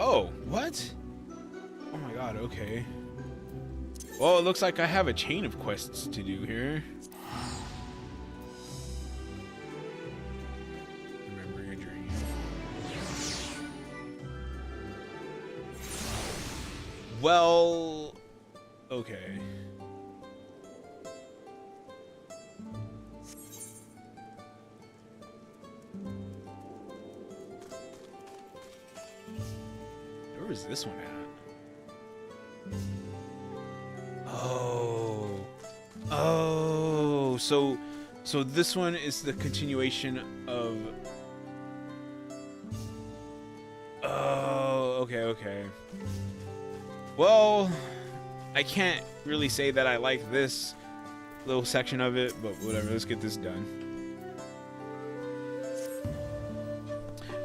Oh, what? Oh my god, okay. Well, it looks like I have a chain of quests to do here. Remembering a dream. Well, okay. Where was this one at? Oh, so this one is the continuation of. Oh, okay. Well, I can't really say that I like this little section of it, but whatever, let's get this done.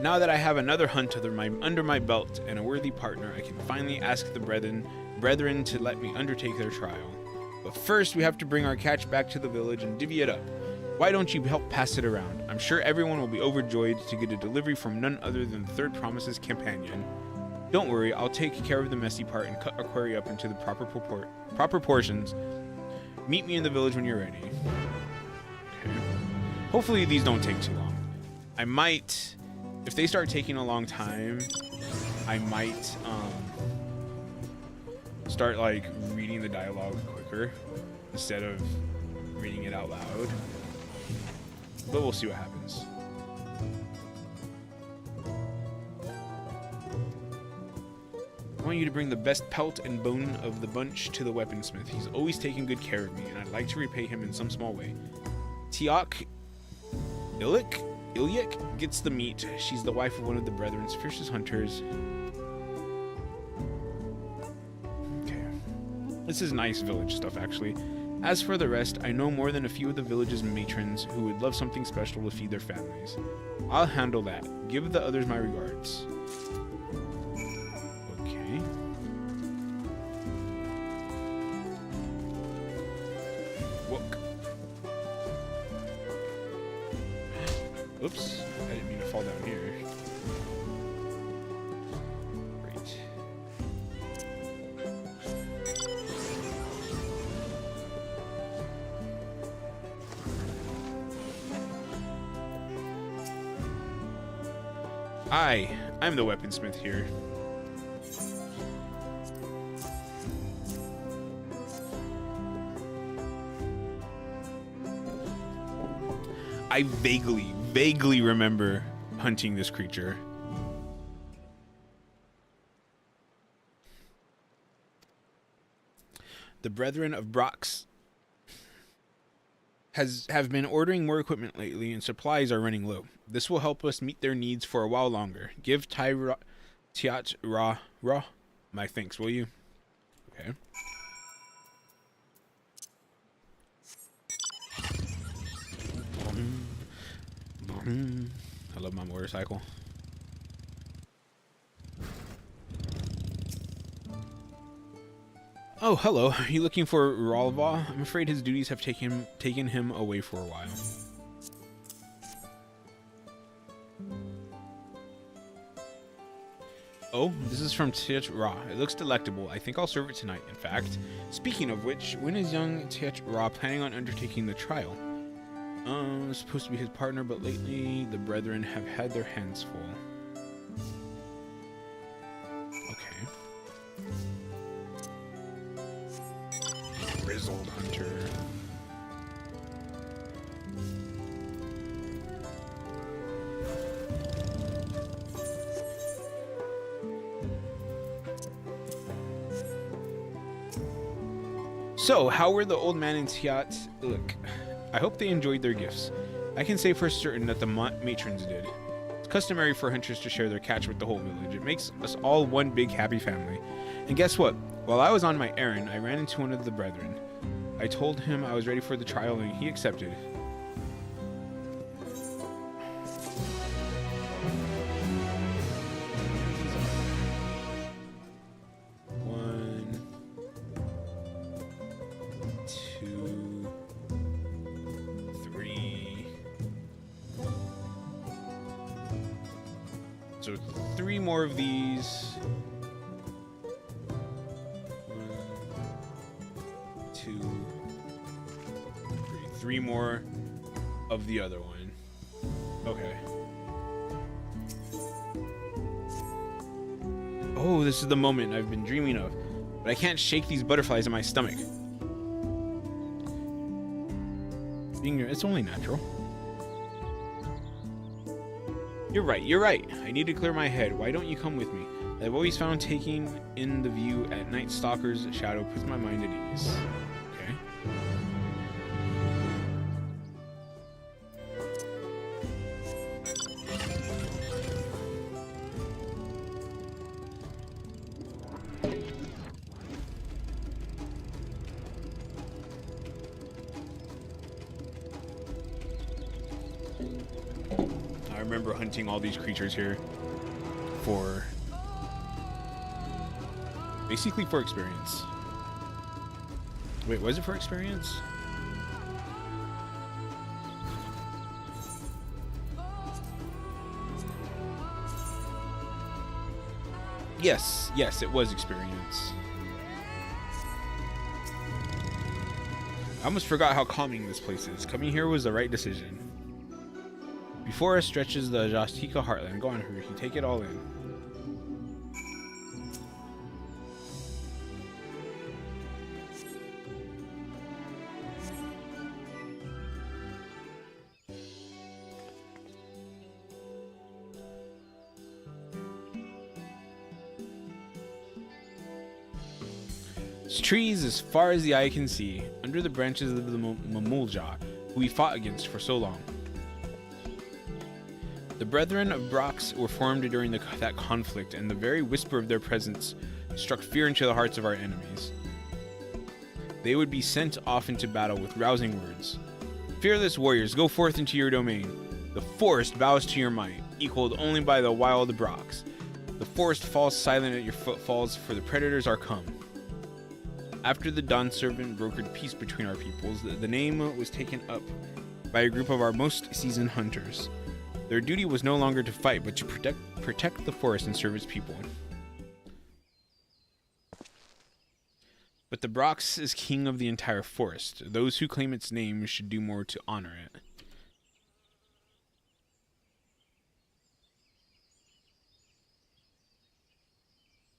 Now that I have another hunt under my belt and a worthy partner, I can finally ask the brethren to let me undertake their trial. But first, we have to bring our catch back to the village and divvy it up. Why don't you help pass it around? I'm sure everyone will be overjoyed to get a delivery from none other than the Third Promise's companion. Don't worry, I'll take care of the messy part and cut our quarry up into the proper portions. Meet me in the village when you're ready. Okay. Hopefully these don't take too long. I might, if they start taking a long time, I might start like reading the dialogue quicker instead of reading it out loud. But we'll see what happens. I want you to bring the best pelt and bone of the bunch to the weaponsmith. He's always taken good care of me, and I'd like to repay him in some small way. Tiak Ilyik gets the meat. She's the wife of one of the brethren's fiercest hunters. Okay. This is nice village stuff, actually. As for the rest, I know more than a few of the village's matrons who would love something special to feed their families. I'll handle that. Give the others my regards. Okay. Whoop. Oops. I didn't mean to fall down here. Great. I'm the weaponsmith here. I vaguely remember hunting this creature. The Brethren of Brox have been ordering more equipment lately, and supplies are running low. This will help us meet their needs for a while longer. Give Tiat Ra my thanks, will you? Okay. I love my motorcycle. Oh, hello. Are you looking for Ralva? I'm afraid his duties have taken him away for a while. Oh, this is from Tiat Ra. It looks delectable. I think I'll serve it tonight, in fact. Speaking of which, when is young Tiat Ra planning on undertaking the trial? It's supposed to be his partner, but lately the brethren have had their hands full. Okay. Grizzled hunter. So, how were the old man and Tiat? Look, I hope they enjoyed their gifts. I can say for certain that the matrons did. It's customary for hunters to share their catch with the whole village. It makes us all one big happy family. And guess what? While I was on my errand, I ran into one of the brethren. I told him I was ready for the trial, and he accepted. So 3 more of these. 1, 2, 3. 3 more of the other one. Okay. Oh, this is the moment I've been dreaming of. But I can't shake these butterflies in my stomach. It's only natural. You're right. I need to clear my head. Why don't you come with me? I've always found taking in the view at Night Stalker's shadow puts my mind at ease. Okay. I remember hunting all these creatures here for basically for experience. Wait, was it for experience? Yes, it was experience. I almost forgot how calming this place is. Coming here was the right decision. Before us stretches the Jastika heartland. Go on, Haruhi, take it all in. It's trees as far as the eye can see, under the branches of the Mamulja, who we fought against for so long. The Brethren of Brox were formed during that conflict, and the very whisper of their presence struck fear into the hearts of our enemies. They would be sent off into battle with rousing words. Fearless warriors, go forth into your domain. The forest bows to your might, equaled only by the wild Brox. The forest falls silent at your footfalls, for the predators are come. After the Dawn Servant brokered peace between our peoples, the name was taken up by a group of our most seasoned hunters. Their duty was no longer to fight, but to protect the forest and serve its people. But the Brox is king of the entire forest. Those who claim its name should do more to honor it.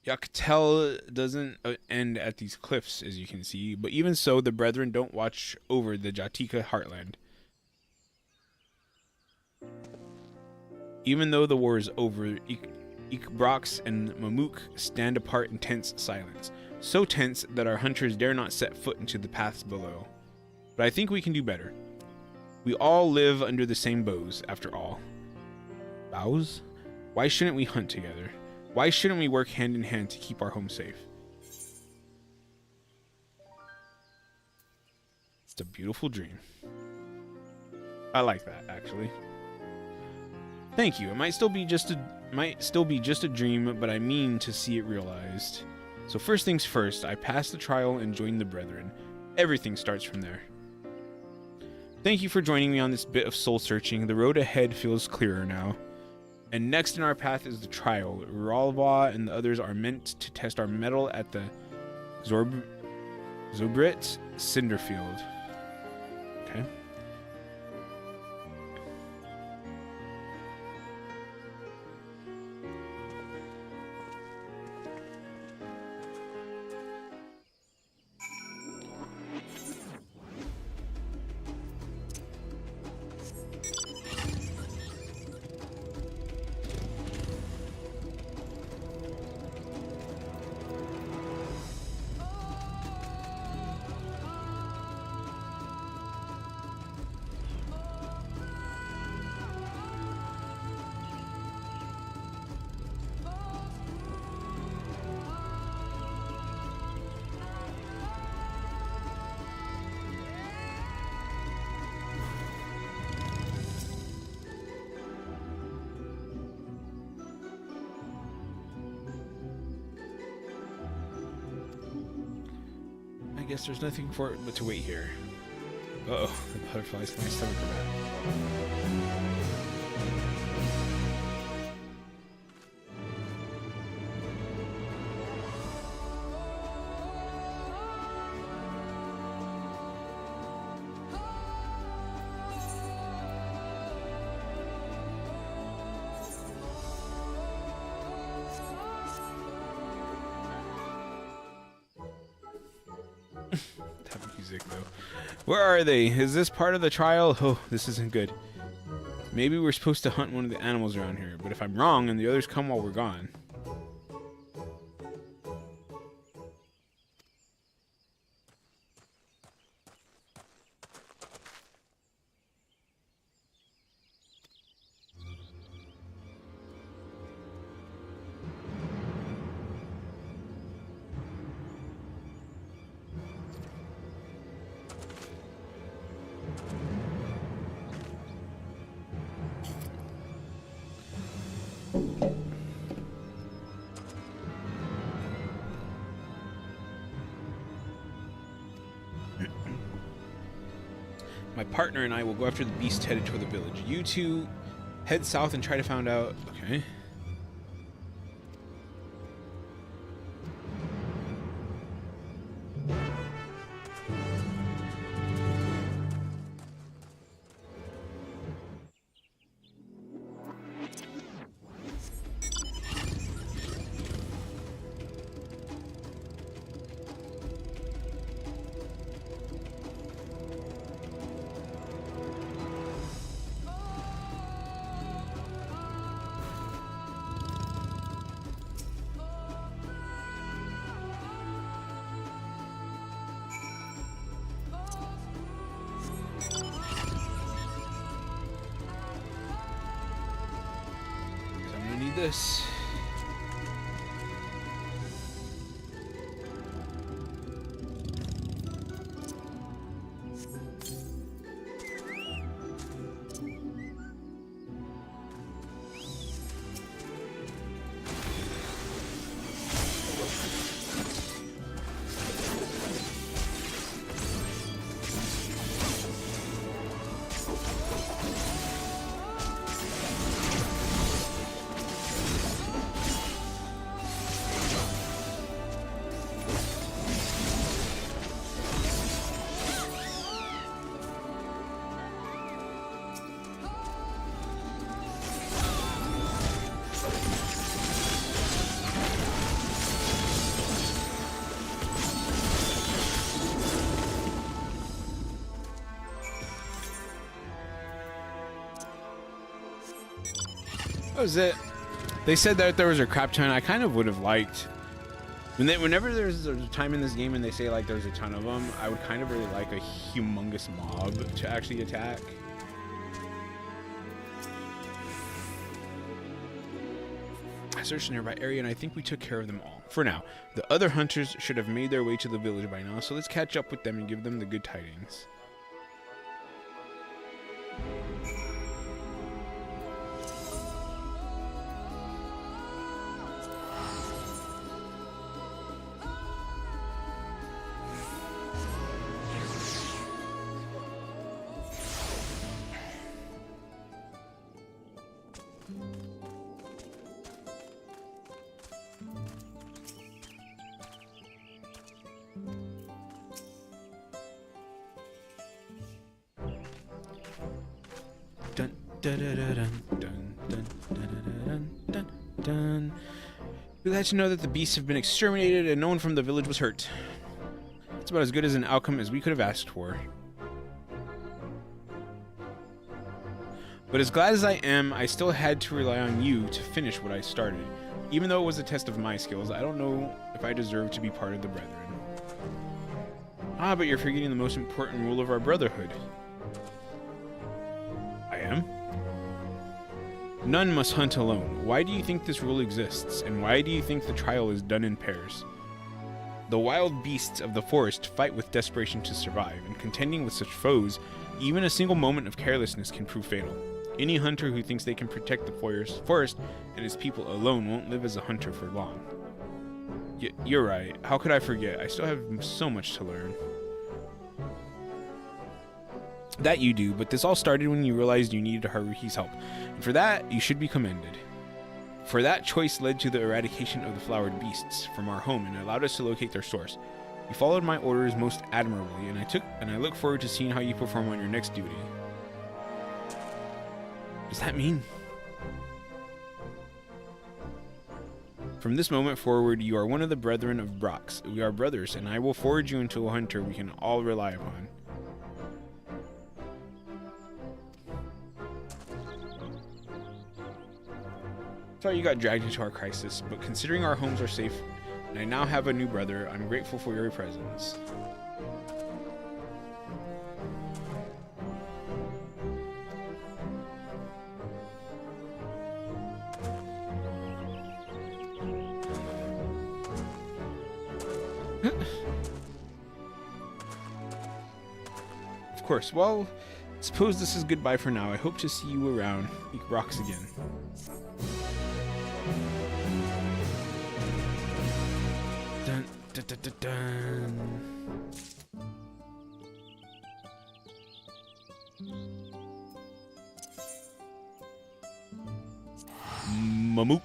Yaktel doesn't end at these cliffs, as you can see, but even so, the Brethren don't watch over the Jatika heartland. Even though the war is over, Ikbrox and Mamuk stand apart in tense silence. So tense that our hunters dare not set foot into the paths below. But I think we can do better. We all live under the same bows, after all. Bows? Why shouldn't we hunt together? Why shouldn't we work hand in hand to keep our home safe? It's a beautiful dream. I like that, actually. Thank you. It might still be just a dream, but I mean to see it realized. So first things first, I passed the trial and joined the Brethren. Everything starts from there. Thank you for joining me on this bit of soul searching. The road ahead feels clearer now. And next in our path is the trial. Ralva and the others are meant to test our mettle at the Zobrit Cinderfield. Okay. I guess there's nothing for it but to wait here. Uh-oh, the butterflies in my stomach are music, though. Where are they? Is this part of the trial? Oh, this isn't good. Maybe we're supposed to hunt one of the animals around here, but if I'm wrong and the others come while we're gone... My partner and I will go after the beast headed toward the village. You two head south and try to find out... Okay. This. That was it. They said that there was a crap ton. I kind of would have liked... Whenever there's a time in this game and they say like there's a ton of them, I would kind of really like a humongous mob to actually attack. I searched the nearby area and I think we took care of them all. For now, the other hunters should have made their way to the village by now, so let's catch up with them and give them the good tidings. We let you know that the beasts have been exterminated and no one from the village was hurt. It's about as good as an outcome as we could have asked for. But as glad as I am, I still had to rely on you to finish what I started. Even though it was a test of my skills, I don't know if I deserve to be part of the Brethren. Ah, but you're forgetting the most important rule of our brotherhood. I am? None must hunt alone. Why do you think this rule exists, and why do you think the trial is done in pairs? The wild beasts of the forest fight with desperation to survive, and contending with such foes, even a single moment of carelessness can prove fatal. Any hunter who thinks they can protect the forest and its people alone won't live as a hunter for long. You're right. How could I forget? I still have so much to learn. That you do, but this all started when you realized you needed Haruhi's help, and for that, you should be commended. For that choice led to the eradication of the flowered beasts from our home and allowed us to locate their source. You followed my orders most admirably, and I look forward to seeing how you perform on your next duty. Does that mean? From this moment forward, you are one of the brethren of Brox. We are brothers, and I will forge you into a hunter we can all rely upon. Sorry you got dragged into our crisis, but considering our homes are safe, and I now have a new brother, I'm grateful for your presence. Of course. Well, suppose this is goodbye for now. I hope to see you around Rocks again. Dun, dun, dun, dun, dun. Mamook.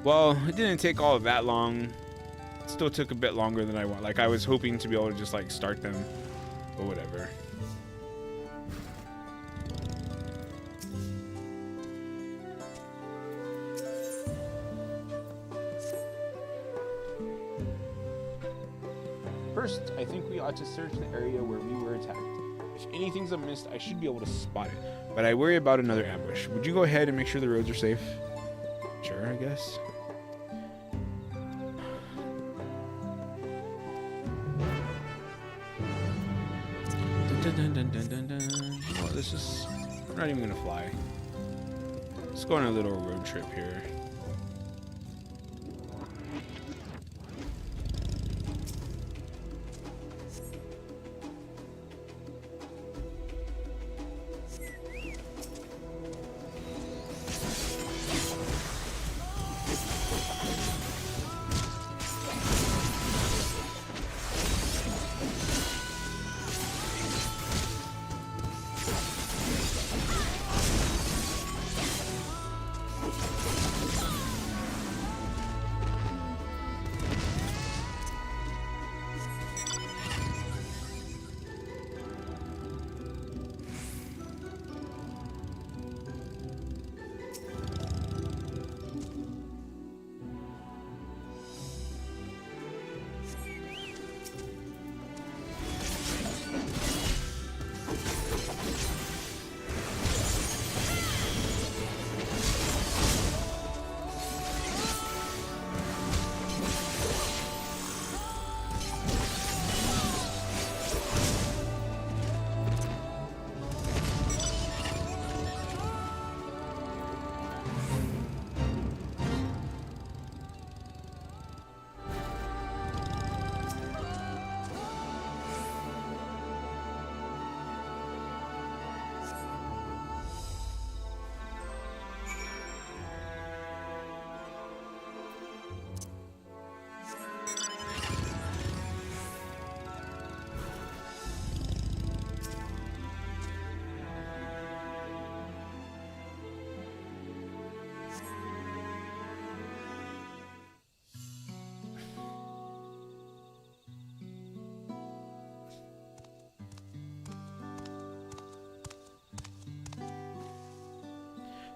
Well, it didn't take all of that long. It still took a bit longer than I want. Like, I was hoping to be able to just, like, start them. But whatever. First, I think we ought to search the area where we were attacked. If anything's amiss, I should be able to spot it. But I worry about another ambush. Would you go ahead and make sure the roads are safe? Sure, I guess. Dun, dun, dun, dun, dun. Oh, this is... I'm not even gonna fly. Let's go on a little road trip here.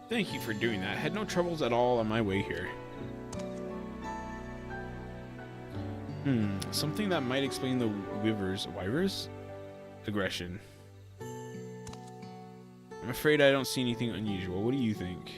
Thank you for doing that. I had no troubles at all on my way here. Something that might explain the Wyvers' aggression. I'm afraid I don't see anything unusual. What do you think?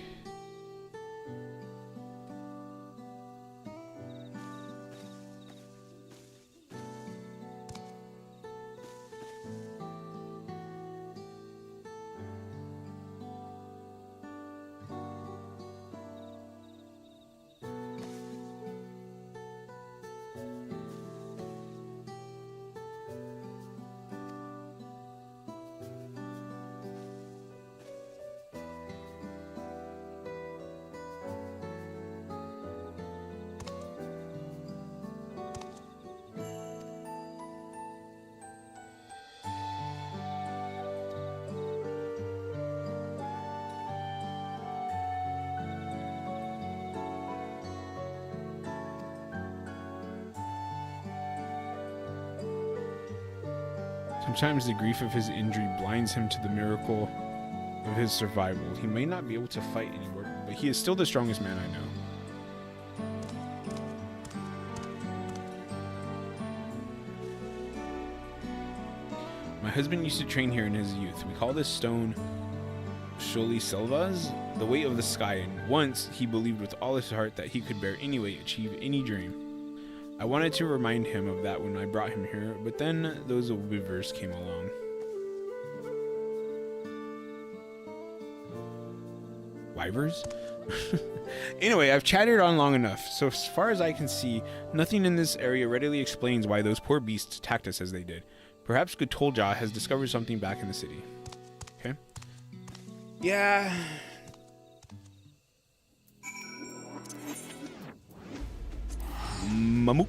Sometimes the grief of his injury blinds him to the miracle of his survival. He may not be able to fight anymore, but he is still the strongest man I know. My husband used to train here in his youth. We call this stone Sholi Selvas, the weight of the sky, and once he believed with all his heart that he could bear any weight, achieve any dream. I wanted to remind him of that when I brought him here, but then those weavers came along. Weavers? Anyway, I've chattered on long enough, so as far as I can see, nothing in this area readily explains why those poor beasts attacked us as they did. Perhaps Gutolja has discovered something back in the city. Okay. Yeah. Mamuk.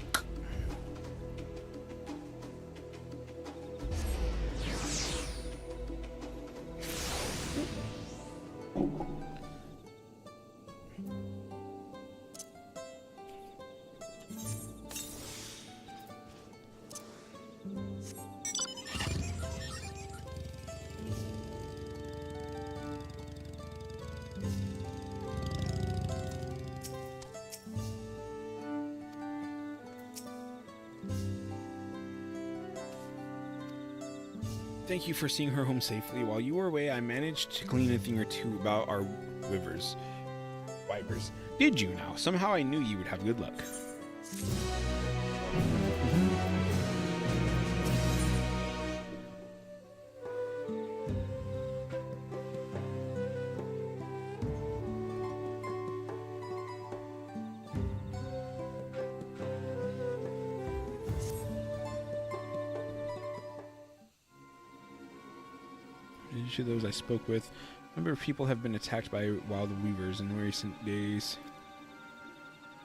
Thank you for seeing her home safely. While you were away, I managed to glean a thing or two about our wivers. Did you now? Somehow I knew you would have good luck. Each of those I spoke with, a number of people have been attacked by wild weavers in recent days.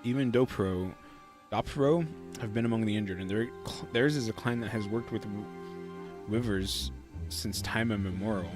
Even Dopro have been among the injured, and theirs is a clan that has worked with weavers since time immemorial.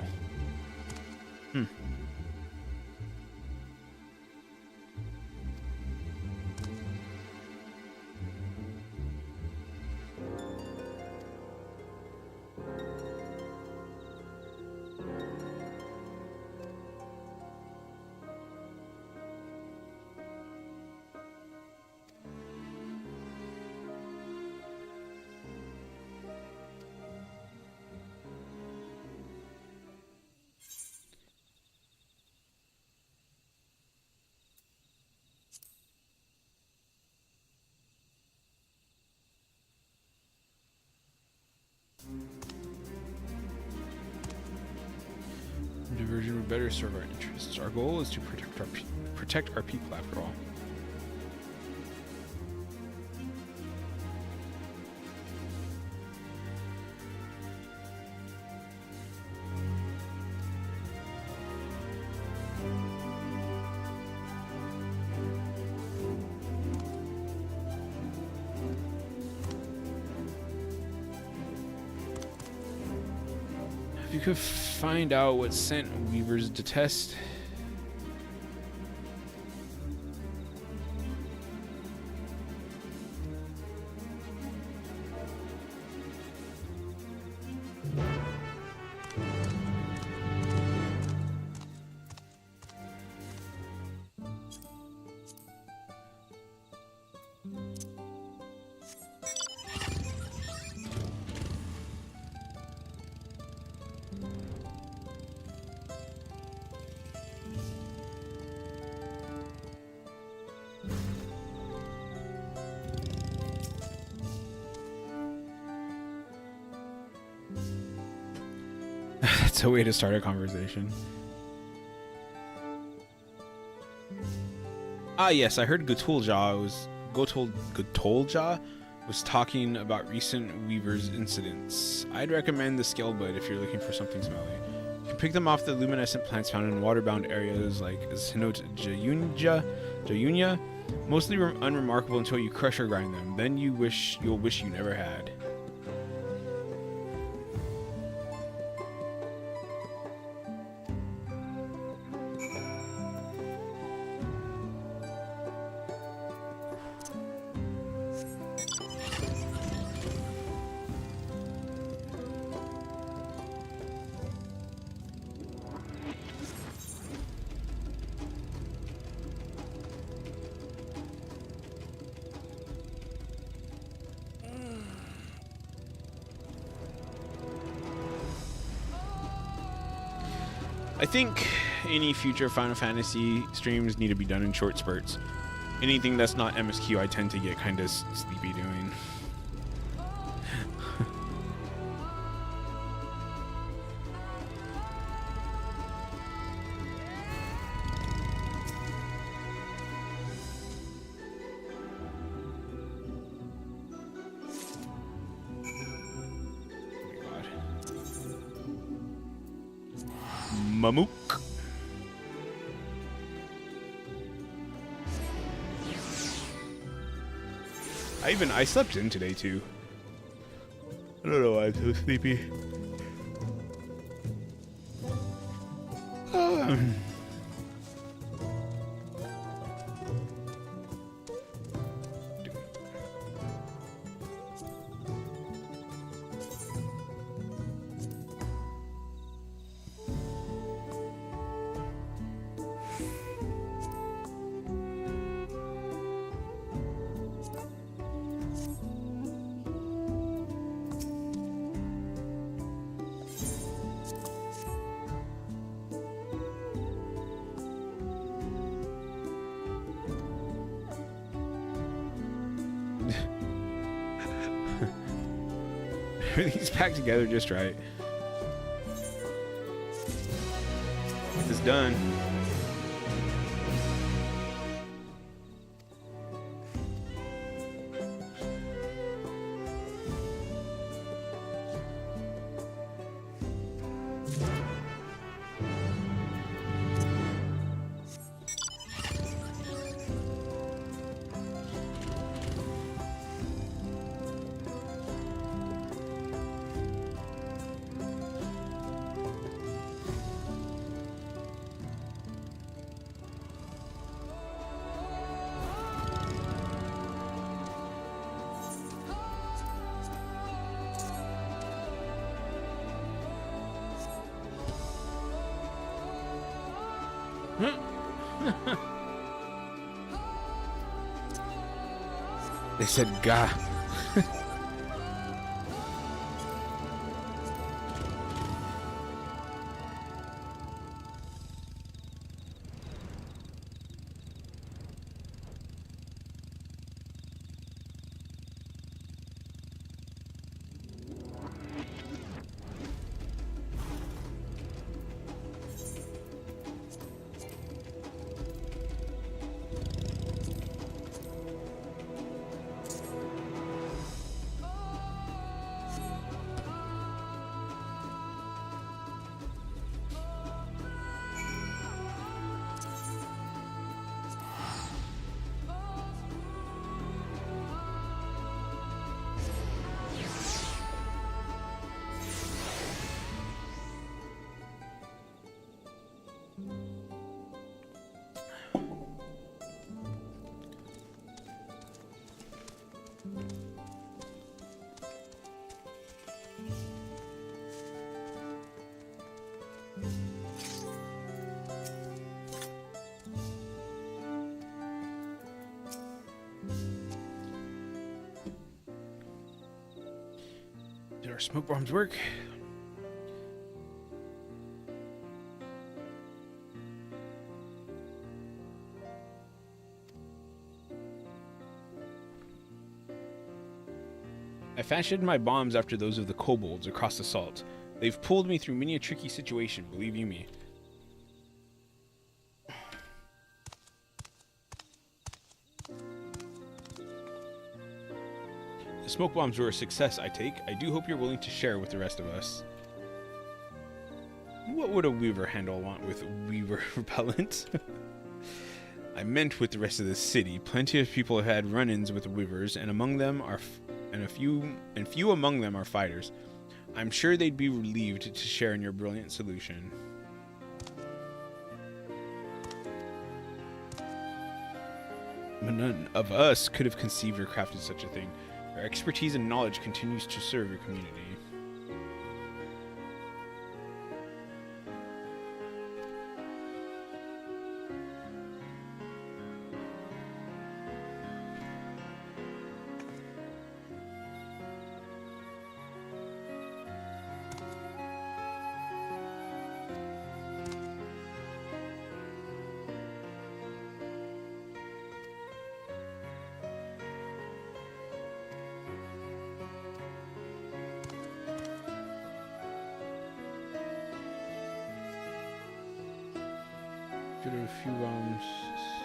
Diversion would better serve our interests. Our goal is to protect our people, after all. If you could find out what scent weavers detest. That's a way to start a conversation. Ah, yes, I heard Gutolja was talking about recent weavers incidents. I'd recommend the Scalebud if you're looking for something smelly. You can pick them off the luminescent plants found in waterbound areas like Sinot Jayunya, mostly unremarkable until you crush or grind them. Then you'll wish you never had. I think any future Final Fantasy streams need to be done in short spurts. Anything that's not MSQ, I tend to get kind of sleepy doing. Mamook. I slept in today too. I don't know why I'm so sleepy. Everything's packed together just right. It's done. They said "ga." Did our smoke bombs work? I fashioned my bombs after those of the kobolds across the salt. They've pulled me through many a tricky situation, believe you me. The smoke bombs were a success, I take. I do hope you're willing to share with the rest of us. What would a weaver handle want with weaver repellent? I meant with the rest of the city. Plenty of people have had run-ins with weavers, and few among them are fighters. I'm sure they'd be relieved to share in your brilliant solution. But none of us could have conceived or crafted such a thing. Your expertise and knowledge continues to serve your community. could have a few bombs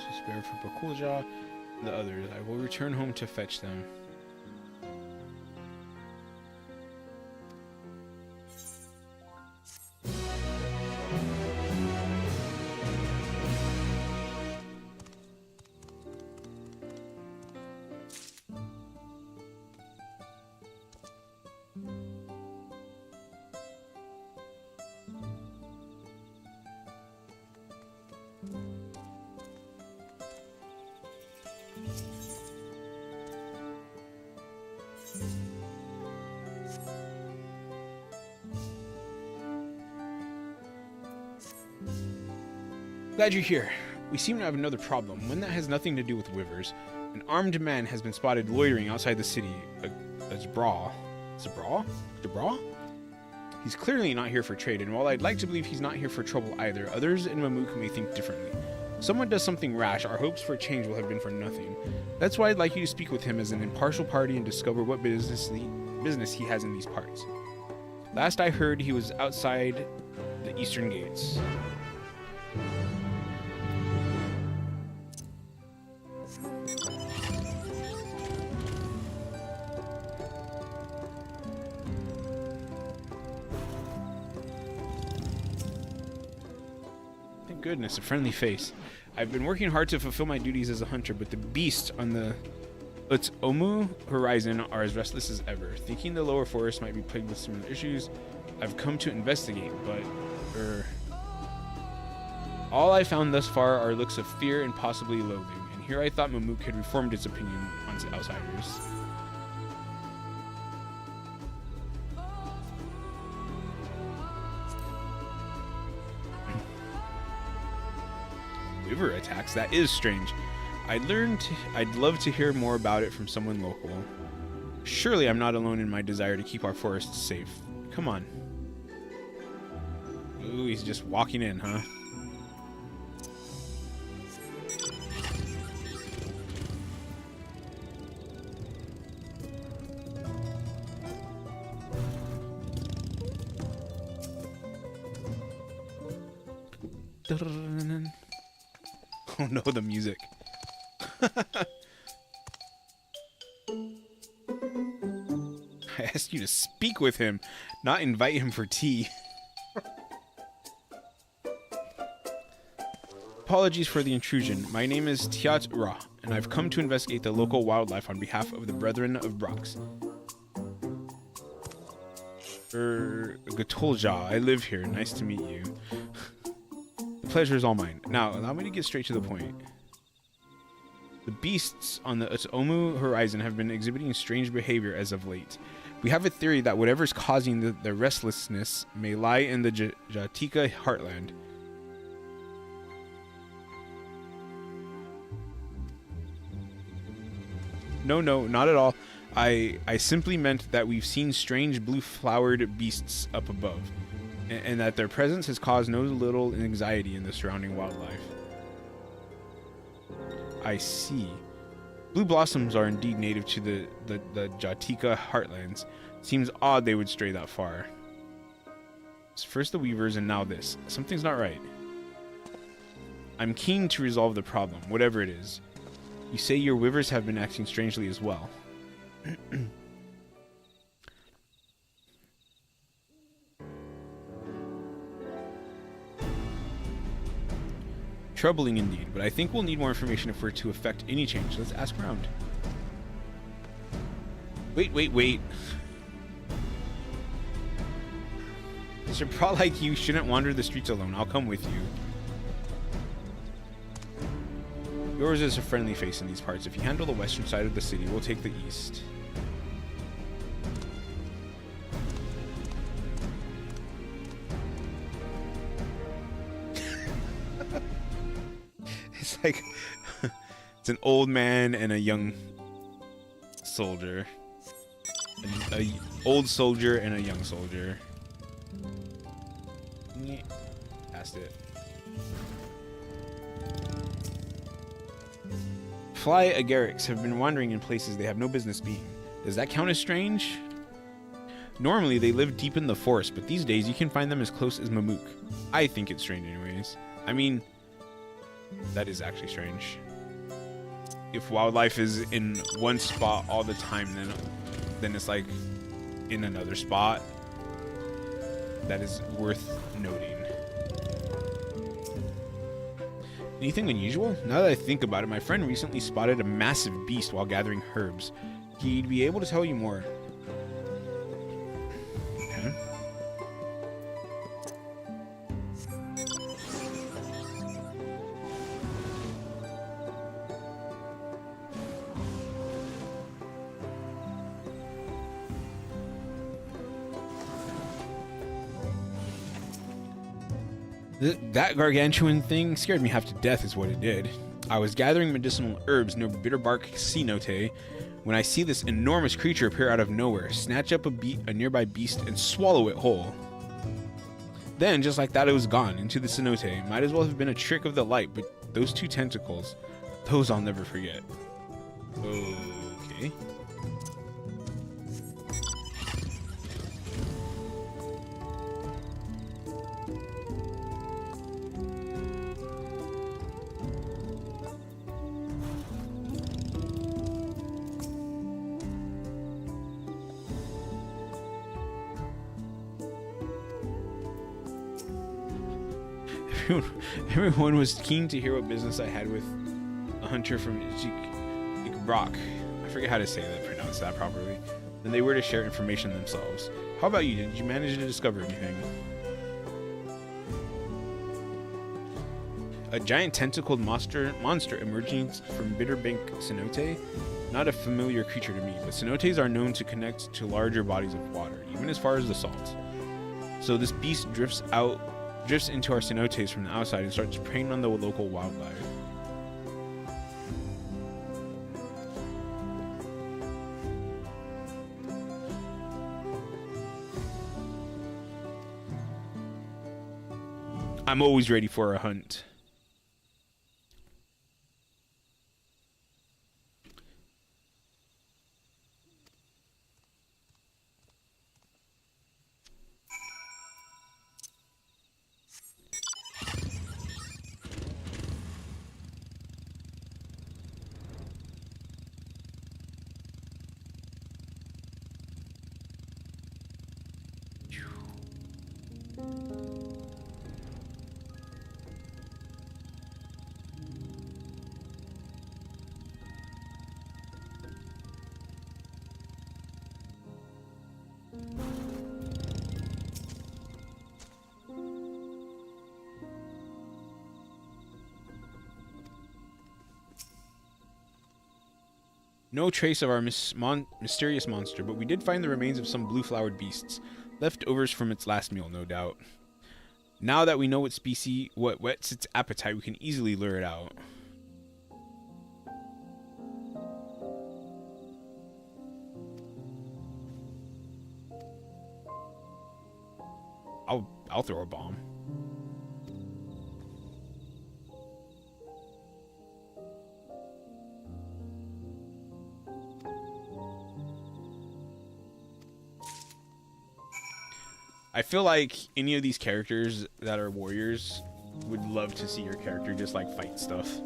to spare for Bakulja and the others. I will return home to fetch them. Glad you're here. We seem to have another problem, one that has nothing to do with Wivers. An armed man has been spotted loitering outside the city. A Zabra. Zabra? Zabra? He's clearly not here for trade, and while I'd like to believe he's not here for trouble either, others in Mamook may think differently. If someone does something rash, our hopes for change will have been for nothing. That's why I'd like you to speak with him as an impartial party and discover what business he has in these parts. Last I heard, he was outside the eastern gates. Goodness, a friendly face. I've been working hard to fulfill my duties as a hunter, but the beasts on the Utsomu horizon are as restless as ever. Thinking the lower forest might be plagued with similar issues, I've come to investigate, but all I found thus far are looks of fear and possibly loathing, and here I thought Mamook had reformed its opinion on outsiders. River attacks? That is strange. I'd love to hear more about it from someone local. Surely I'm not alone in my desire to keep our forests safe. Come on. Ooh, he's just walking in, huh? Oh no, the music. I asked you to speak with him, not invite him for tea. Apologies for the intrusion. My name is Tiat Ra, and I've come to investigate the local wildlife on behalf of the Brethren of Brox. Gatolja, I live here. Nice to meet you. The pleasure is all mine. Now, allow me to get straight to the point. The beasts on the Utsomu horizon have been exhibiting strange behavior as of late. We have a theory that whatever's causing the restlessness may lie in the Jatika heartland. No, not at all. I simply meant that we've seen strange blue-flowered beasts up above, and that their presence has caused no little anxiety in the surrounding wildlife. I see. Blue blossoms are indeed native to the Jatika heartlands. Seems odd they would stray that far. It's first the weavers and now this. Something's not right. I'm keen to resolve the problem, whatever it is. You say your weavers have been acting strangely as well. Troubling indeed, but I think we'll need more information if we're to affect any change. Let's ask around. Wait. Mr. Pro like you shouldn't wander the streets alone. I'll come with you. Yours is a friendly face in these parts. If you handle the western side of the city, we'll take the east. It's like it's an old man and a young soldier. An old soldier and a young soldier. Passed it. Fly agarics have been wandering in places they have no business being. Does that count as strange? Normally they live deep in the forest, but these days you can find them as close as Mamook. I think it's strange anyways. I mean, That is actually strange. If wildlife is in one spot all the time, then it's like in another spot. That is worth noting. Anything unusual? Now that I think about it, my friend recently spotted a massive beast while gathering herbs. He'd be able to tell you more. Okay. That gargantuan thing scared me half to death is what it did. I was gathering medicinal herbs near Bitterbark cenote when I see this enormous creature appear out of nowhere, snatch up a nearby beast, and swallow it whole. Then, just like that, it was gone into the cenote. Might as well have been a trick of the light, but those two tentacles, those I'll never forget. Okay. Everyone was keen to hear what business I had with a hunter from Brock. I forget how to pronounce that properly. And they were to share information themselves. How about you? Did you manage to discover anything? A giant tentacled monster emerging from Bitterbank cenote. Not a familiar creature to me, but cenotes are known to connect to larger bodies of water, even as far as the salt. So this beast drifts into our cenotes from the outside and starts preying on the local wildlife. I'm always ready for a hunt. No trace of our mysterious monster, but we did find the remains of some blue-flowered beasts. Leftovers from its last meal, no doubt. Now that we know what whets its appetite, we can easily lure it out. I'll throw a bomb. I feel like any of these characters that are warriors would love to see your character just like fight stuff.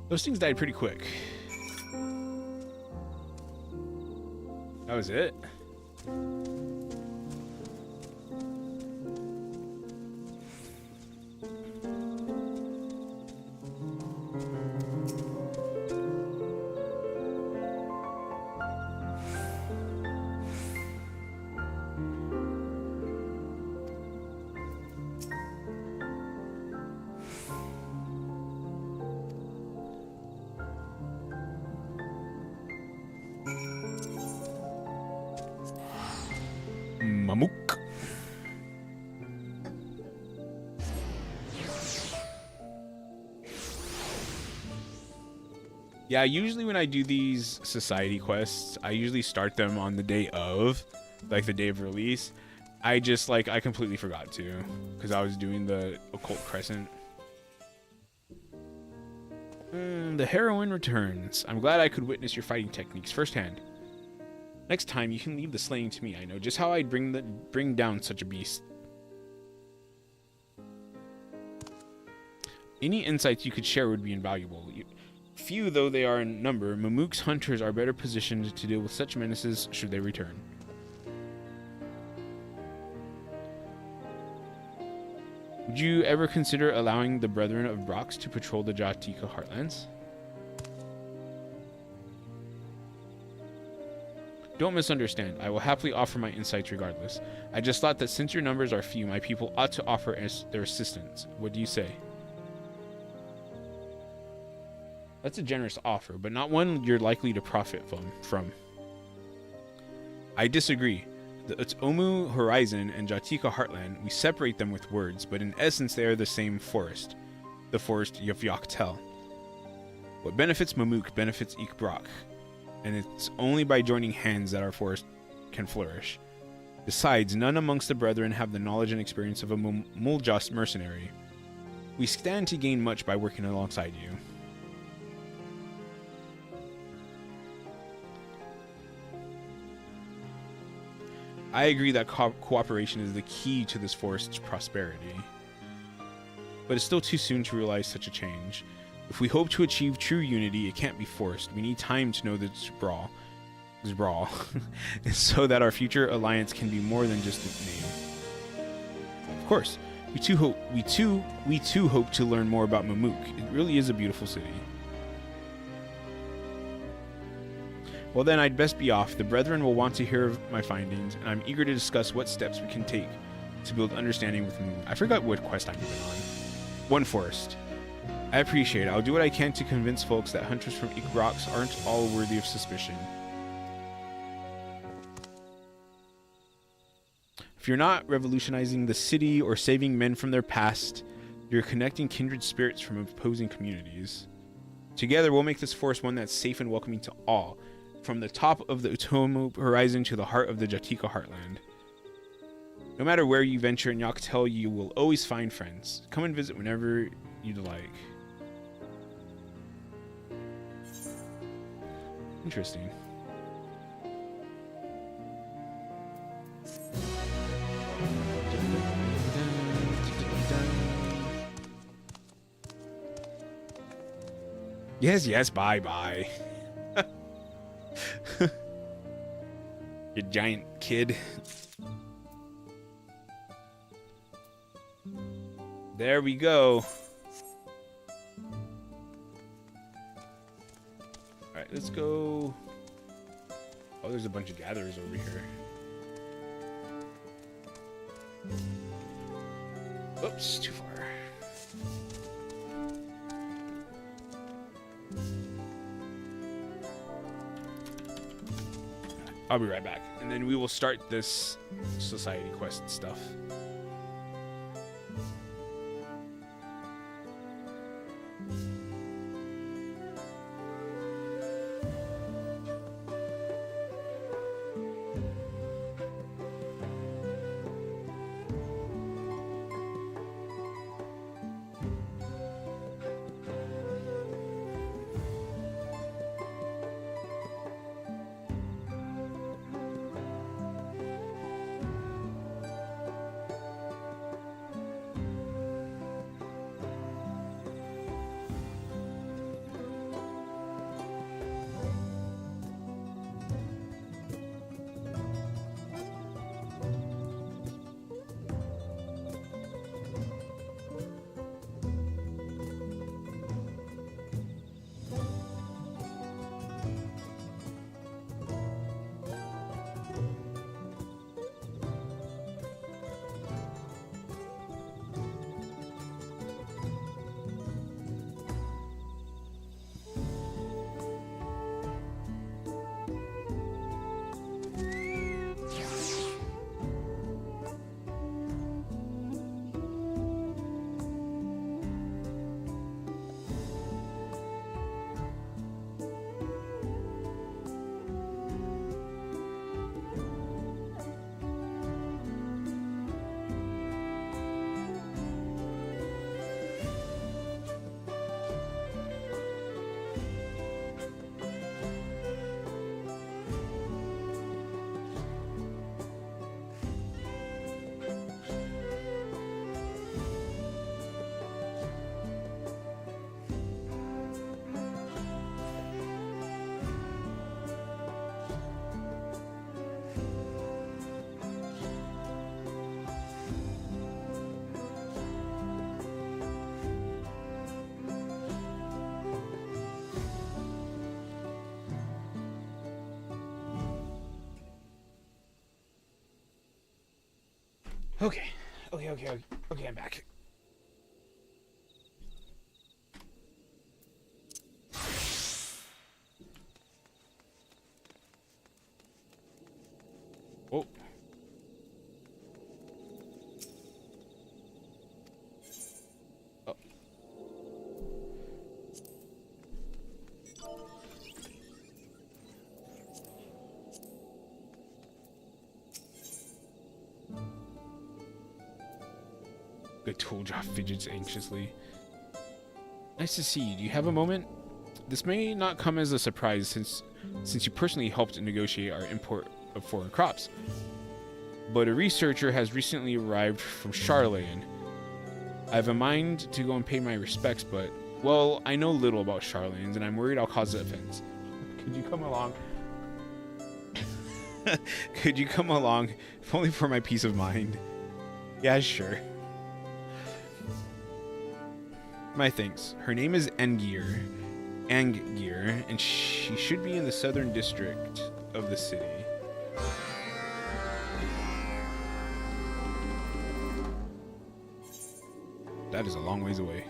Those things died pretty quick. That was it? Yeah, usually when I do these society quests, I usually start them on the day of, like the day of release. I just like I completely forgot to, because I was doing the occult crescent. The heroine returns. I'm glad I could witness your fighting techniques firsthand. Next time you can leave the slaying to me. I know just how I'd bring down such a beast. Any insights you could share would be invaluable. Few though they are in number, Mamook's hunters are better positioned to deal with such menaces should they return. Would you ever consider allowing the Brethren of Brox to patrol the Jatika Heartlands? Don't misunderstand. I will happily offer my insights regardless. I just thought that since your numbers are few, my people ought to offer their assistance. What do you say? That's a generous offer, but not one you're likely to profit from. I disagree. The Utsomu Horizon and Jatika Heartland, we separate them with words, but in essence they are the same forest. The forest of Yaktel. What benefits Mamook benefits Ikbrak, and it's only by joining hands that our forest can flourish. Besides, none amongst the brethren have the knowledge and experience of a Muljas mercenary. We stand to gain much by working alongside you. I agree that cooperation is the key to this forest's prosperity. But it's still too soon to realize such a change. If we hope to achieve true unity, it can't be forced. We need time to know this brawl, so that our future alliance can be more than just a name. Of course, we too hope to learn more about Mamook. It really is a beautiful city. Well then, I'd best be off. The brethren will want to hear of my findings, and I'm eager to discuss what steps we can take to build understanding with Mamook. I forgot what quest I'm even on. One Forest. I appreciate it. I'll do what I can to convince folks that hunters from Ikbrox aren't all worthy of suspicion. If you're not revolutionizing the city or saving men from their past, you're connecting kindred spirits from opposing communities. Together, we'll make this forest one that's safe and welcoming to all. From the top of the Utomo Horizon to the heart of the Jatika Heartland. No matter where you venture in Yaktel, you will always find friends. Come and visit whenever you'd like. Interesting. Yes, bye. You giant kid. There we go. Alright, let's go. Oh, there's a bunch of gatherers over here. Oops, too far. I'll be right back. And then we will start this society quest stuff. Okay. Okay, I'm back. Oh. Oh. Good tool job fidgets anxiously. Nice to see you. Do you have a moment? This may not come as a surprise since you personally helped negotiate our import of foreign crops. But a researcher has recently arrived from Charlatan. I have a mind to go and pay my respects, but, well, I know little about Charlatans, and I'm worried I'll cause offense. Could you come along? Could you come along, if only for my peace of mind? Yeah, sure. My thanks. Her name is Angier, and she should be in the southern district of the city. That is a long ways away.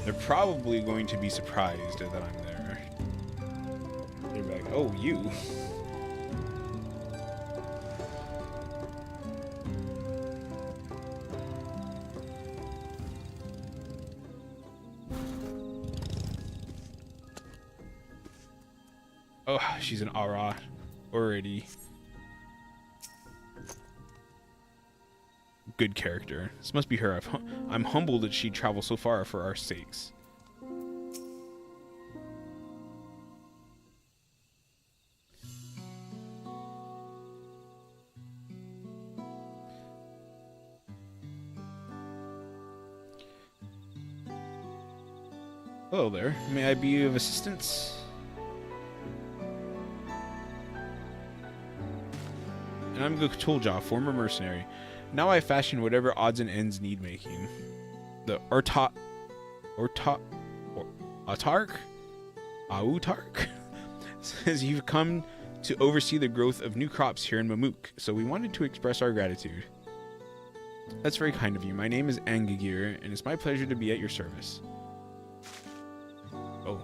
They're probably going to be surprised that I'm there. They're like, oh, you. Oh, she's an Ara already. Good character. This must be her. I'm humbled that she traveled so far for our sakes. Hello there. May I be of assistance? And I'm Gutulja, former mercenary. Now I fashion whatever odds and ends need making. The Autark says you've come to oversee the growth of new crops here in Mamuk, so we wanted to express our gratitude. That's very kind of you. My name is Angagir, and it's my pleasure to be at your service. Oh.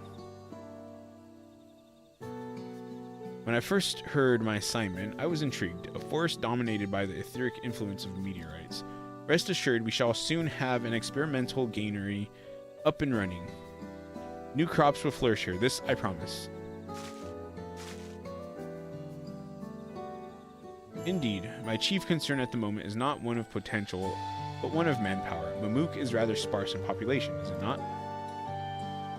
When I first heard my assignment, I was intrigued. A forest dominated by the etheric influence of meteorites. Rest assured, we shall soon have an experimental granary up and running. New crops will flourish here, this I promise. Indeed, my chief concern at the moment is not one of potential, but one of manpower. Mamuk is rather sparse in population, is it not?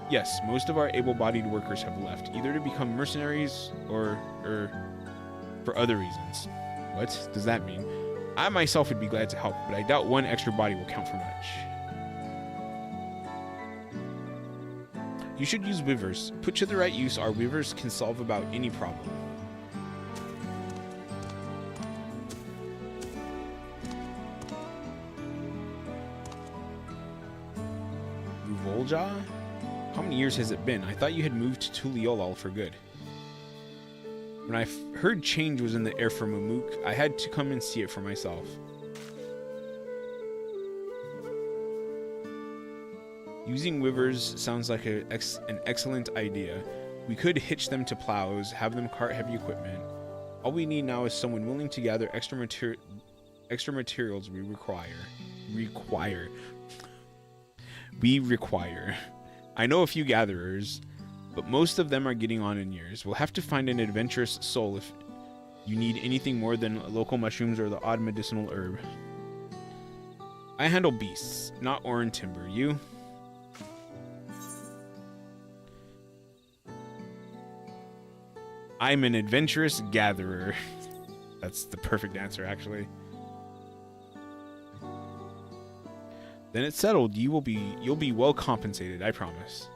Yes, most of our able-bodied workers have left, either to become mercenaries or for other reasons. What does that mean? I myself would be glad to help, but I doubt one extra body will count for much. You should use weavers. Put to the right use, our weavers can solve about any problem. Uvolja? How many years has it been? I thought you had moved to Liolal for good. When I heard change was in the air for Mamuk, I had to come and see it for myself. Using weavers sounds like an excellent idea. We could hitch them to plows, have them cart heavy equipment. All we need now is someone willing to gather extra materials we require. I know a few gatherers, but most of them are getting on in years. We'll have to find an adventurous soul if you need anything more than local mushrooms or the odd medicinal herb. I handle beasts, not ore and timber. You? I'm an adventurous gatherer. That's the perfect answer, actually. Then it's settled. You'll be well compensated, I promise.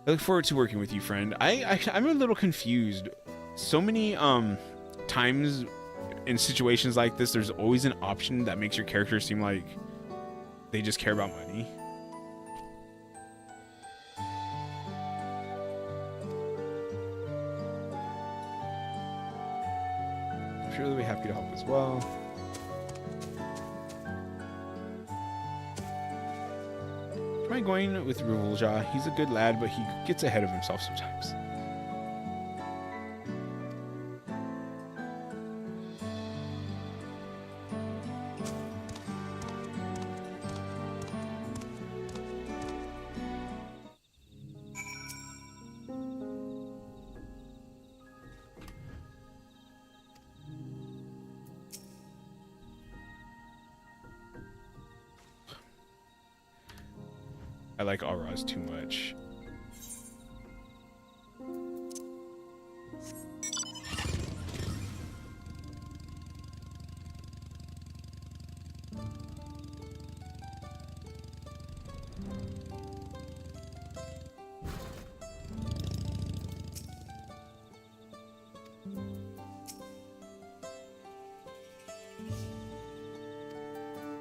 I look forward to working with you, friend. I'm a little confused. So many times in situations like this, there's always an option that makes your character seem like they just care about money. sure they'll be happy to help as well. Try going with Rivulja. He's a good lad, but he gets ahead of himself sometimes. I like auras too much.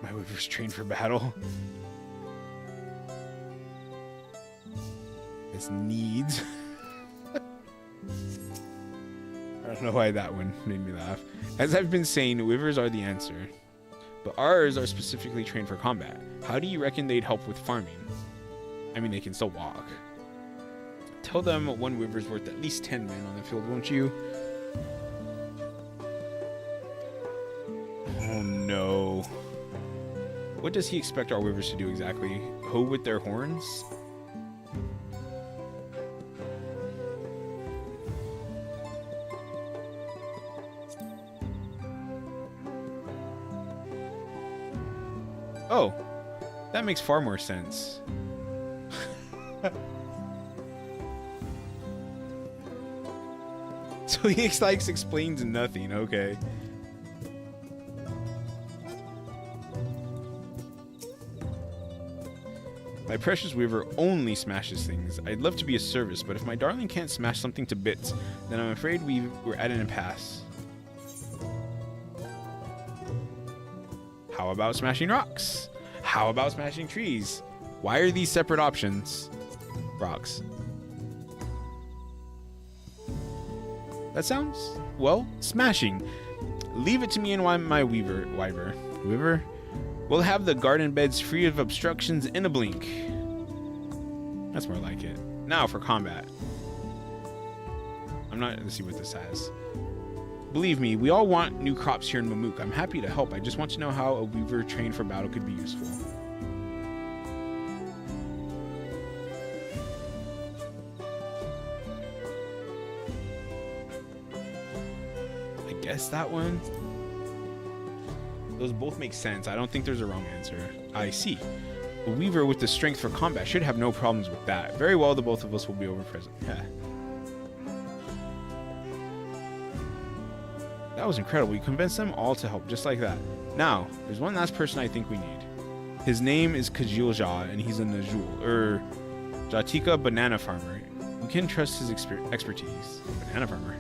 My Weaver's trained for battle. His needs. I don't know why that one made me laugh. As I've been saying, Weavers are the answer. But ours are specifically trained for combat. How do you reckon they'd help with farming? I mean, they can still walk. Tell them one Weaver's worth at least 10 men on the field, won't you? Oh no. What does he expect our Weavers to do exactly? Hoe with their horns? Oh, that makes far more sense. So he like explains nothing, okay. My precious Weaver only smashes things. I'd love to be of service, but if my darling can't smash something to bits, then I'm afraid we're at an impasse. How about smashing rocks? How about smashing trees? Why are these separate options? Rocks. That sounds, well, smashing. Leave it to me and my Weaver. We'll have the garden beds free of obstructions in a blink. That's more like it. Now for combat. Let's see what this has. Believe me, we all want new crops here in Mamook. I'm happy to help. I just want to know how a Weaver trained for battle could be useful. I guess that one. Those both make sense. I don't think there's a wrong answer. I see. A Weaver with the strength for combat should have no problems with that. Very well, the both of us will be over present. Yeah. That was incredible. You convinced them all to help just like that. Now, there's one last person I think we need. His name is Kajilja, and he's a Najul, Jatika banana farmer. We can trust his expertise. Banana farmer.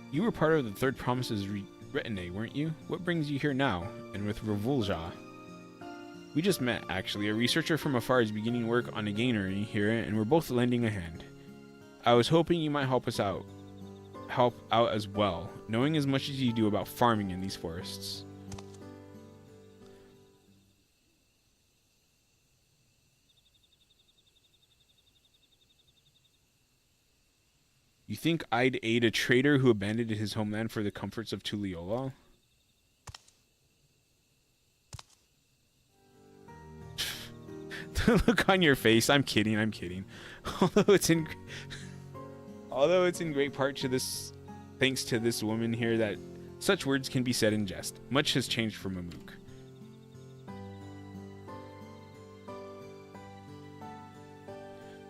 You were part of the Third Promises retinue, weren't you? What brings you here now, and with Rivulja? We just met, actually. A researcher from afar is beginning work on a granary here, and we're both lending a hand. I was hoping you might help out as well, knowing as much as you do about farming in these forests. You think I'd aid a trader who abandoned his homeland for the comforts of Tuliyola? The look on your face. I'm kidding. Although it's in great part to this, thanks to this woman here, that such words can be said in jest. Much has changed for Mamook.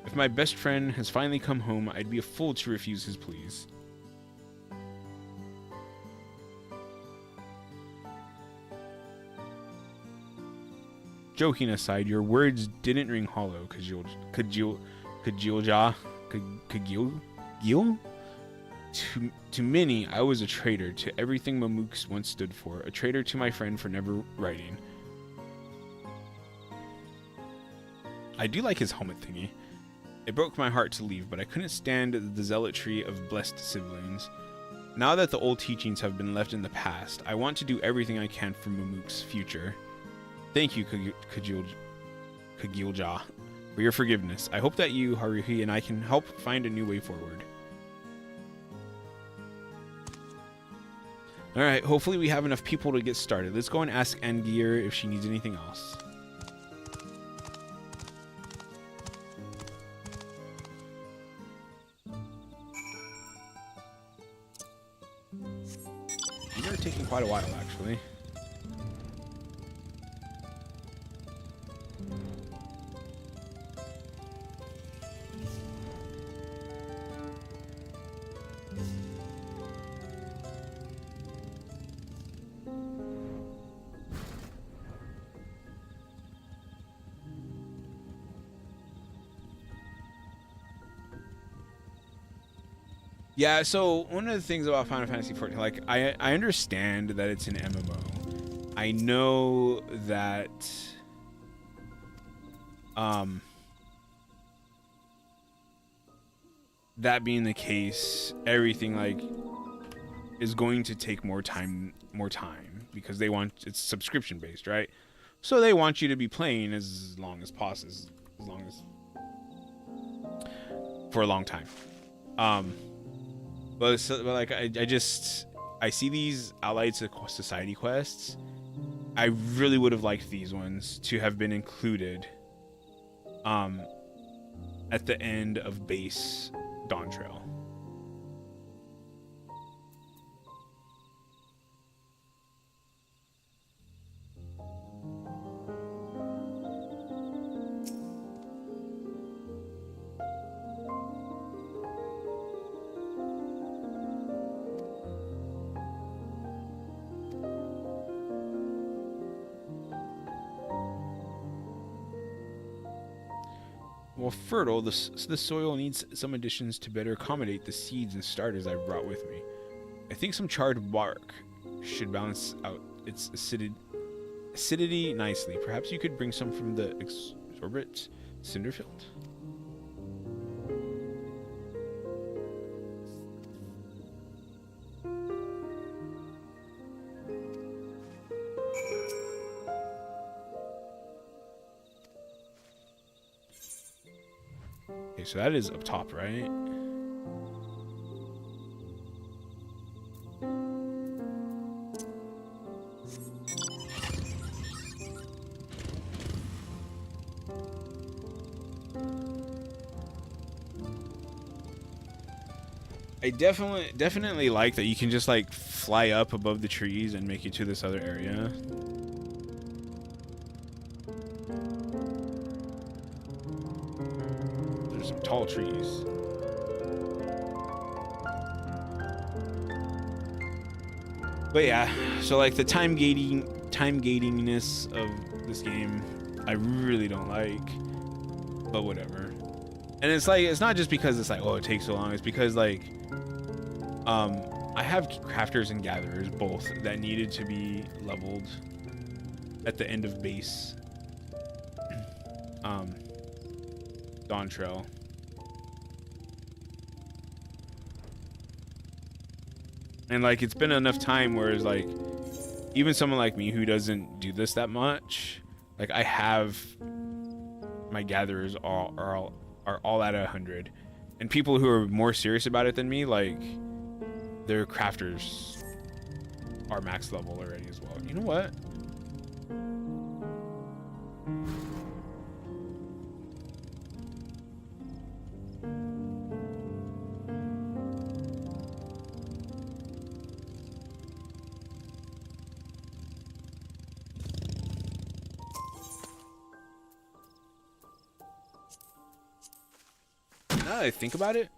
If my best friend has finally come home, I'd be a fool to refuse his pleas. Joking aside, your words didn't ring hollow, Kajilja. Gil? To many, I was a traitor to everything Mamooks once stood for, a traitor to my friend for never writing. I do like his helmet thingy. It broke my heart to leave, but I couldn't stand the zealotry of blessed siblings. Now that the old teachings have been left in the past, I want to do everything I can for Mamook's future. Thank you, Kagilja, for your forgiveness. I hope that you, Haruhi, and I can help find a new way forward. Alright, hopefully we have enough people to get started. Let's go and ask Angier if she needs anything else. These are taking quite a while, actually. Yeah, so one of the things about Final Fantasy XIV, like, I understand that it's an MMO. I know that, that being the case, everything, like, is going to take more time, because they want, it's subscription based, right? So they want you to be playing as long as possible, for a long time. But like I see these Allied Society quests. I really would have liked these ones to have been included at the end of base Dawn Trail. While fertile, the soil needs some additions to better accommodate the seeds and starters I've brought with me. I think some charred bark should balance out its acidity nicely. Perhaps you could bring some from the exorbitant Cinderfield? Okay, so that is up top, right? I definitely like that you can just like fly up above the trees and make it to this other area. There's some tall trees. But yeah, so like the time gatingness of this game, I really don't like. But whatever. And it's like, it's not just because it's like, oh, it takes so long. It's because like, I have crafters and gatherers both that needed to be leveled at the end of base Dawn Trail. And like, it's been enough time where it's like, even someone like me who doesn't do this that much, like I have my gatherers are all at 100, and people who are more serious about it than me, like their crafters are max level already as well. You know what? Now that I think about it,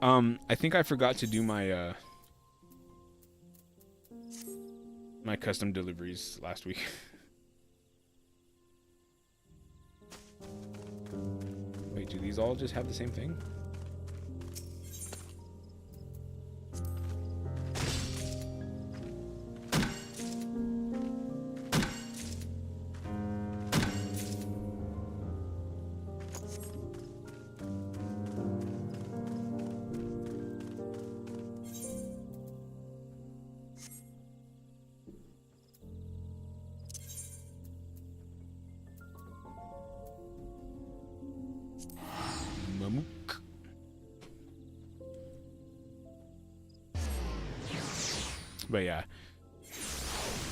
I think I forgot to do my my custom deliveries last week. Wait, do these all just have the same thing? But yeah,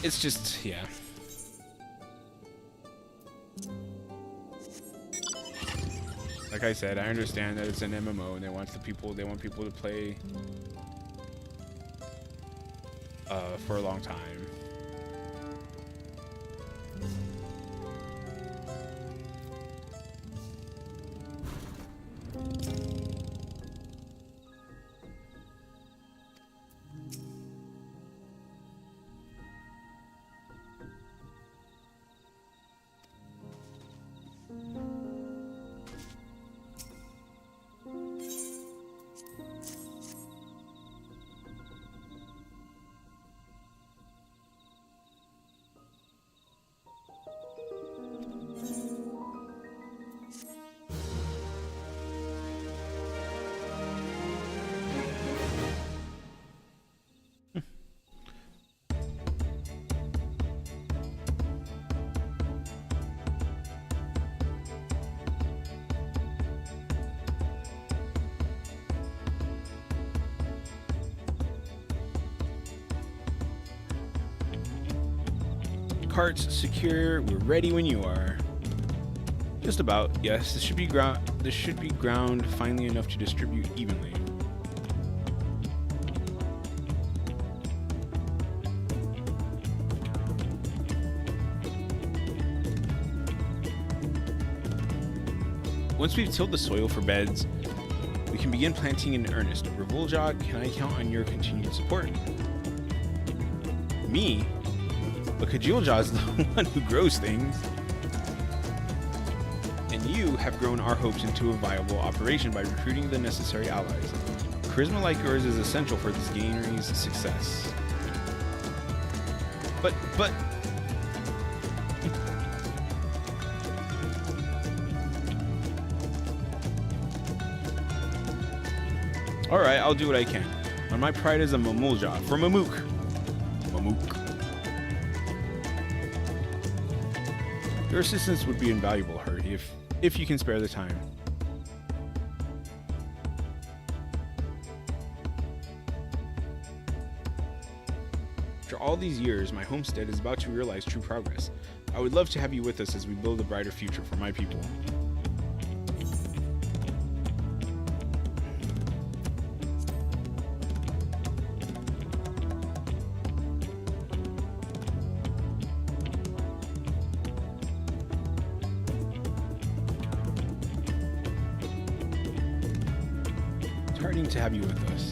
it's just, yeah. Like I said, I understand that it's an MMO and they want people to play for a long time. Carts secure. We're ready when you are. Just about. Yes, this should be ground finely enough to distribute evenly. Once we've tilled the soil for beds, we can begin planting in earnest. Revolja, can I count on your continued support? Me? But Kajilja is the one who grows things. And you have grown our hopes into a viable operation by recruiting the necessary allies. Charisma like yours is essential for this gamery's success. But... Alright, I'll do what I can. On my pride as a Mamulja. For Mamook. Mamook. Your assistance would be invaluable, Hurry, if you can spare the time. After all these years, my homestead is about to realize true progress. I would love to have you with us as we build a brighter future for my people. To have you with us.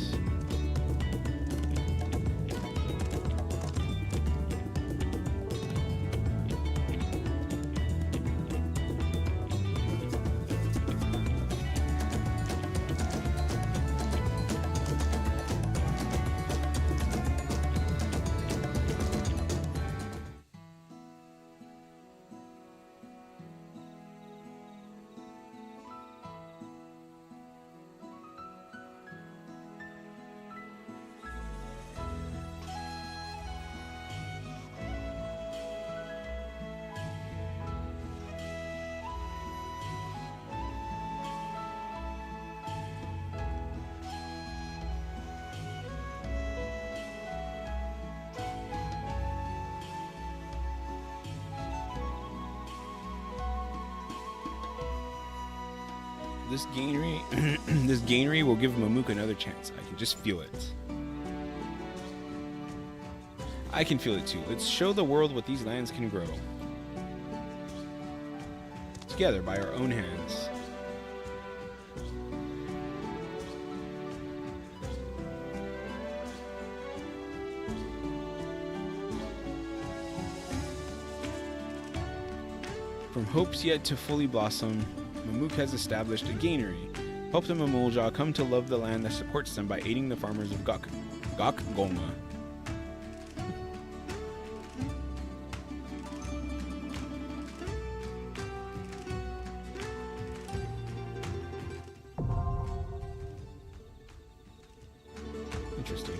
This gainery will give Mamook another chance. I can just feel it. I can feel it too. Let's show the world what these lands can grow. Together by our own hands. From hopes yet to fully blossom, Mamuk has established a gainery. Help the Mamulja come to love the land that supports them by aiding the farmers of Goma. Interesting.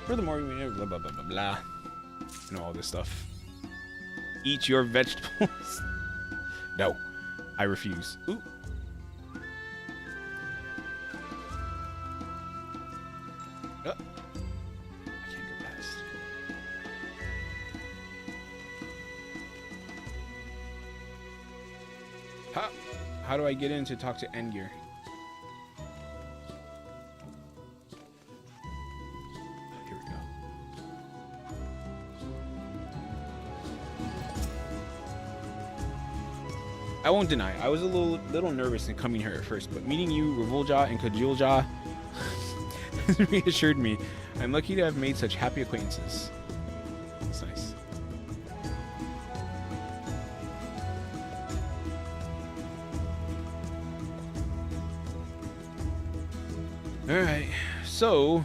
Furthermore, you know, blah blah blah blah blah. You know all this stuff. Eat your vegetables. No, I refuse. Ooh. I can't go past. How do I get in to talk to Endgear? Here we go. I won't deny, I was a little nervous in coming here at first, but meeting you, Revolja, and Kajulja has reassured me. I'm lucky to have made such happy acquaintances. That's nice. Alright, so...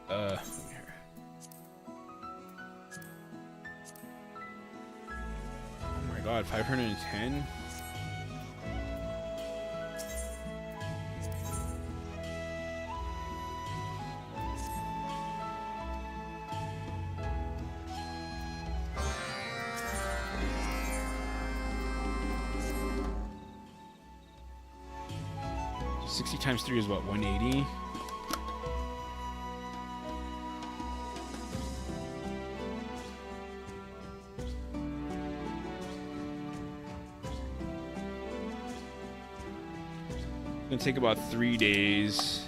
here. Oh my god, 510? $60 times 3 is what, 180? Gonna take about 3 days.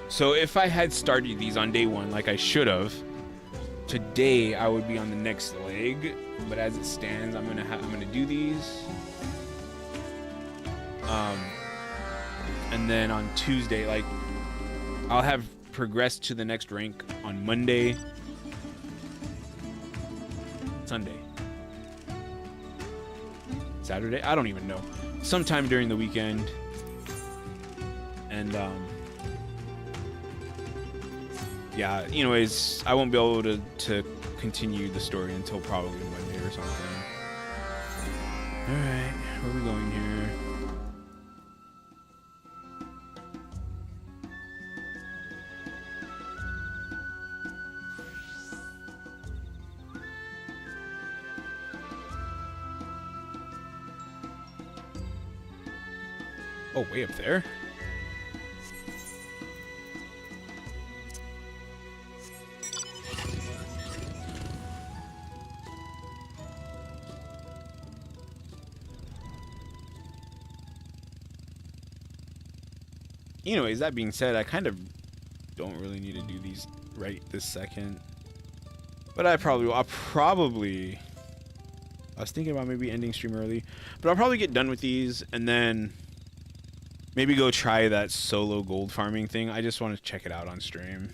So if I had started these on day 1 like I should have, today I would be on the next leg. But as it stands, I'm gonna do these. And then on Tuesday, like, I'll have progressed to the next rank on Monday, Sunday, Saturday. I don't even know. Sometime during the weekend. And yeah. Anyways, I won't be able to continue the story until probably Monday or something. All right, where are we going here? Oh, way up there? Anyways, that being said, I kind of don't really need to do these right this second. But I was thinking about maybe ending stream early. But I'll probably get done with these and then maybe go try that solo gold farming thing. I just want to check it out on stream.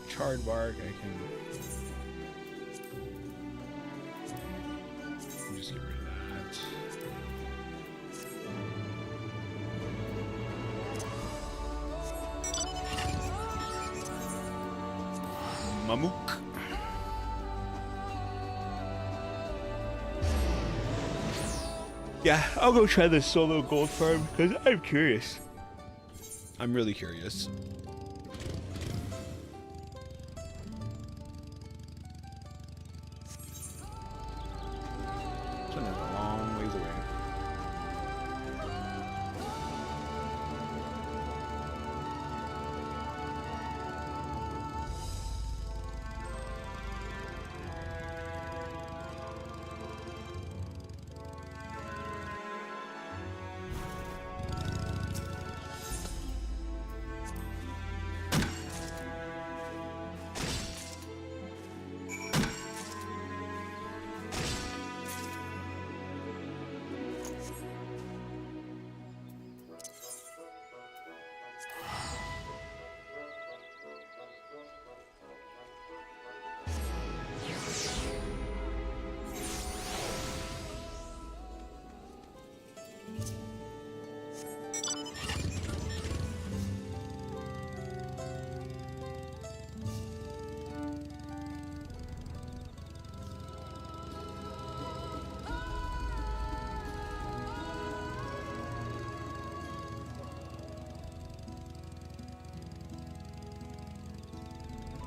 Charred bark, I can just get rid of that. Mamuk. Yeah, I'll go try this solo gold farm because I'm curious. I'm really curious. This one is a long ways away.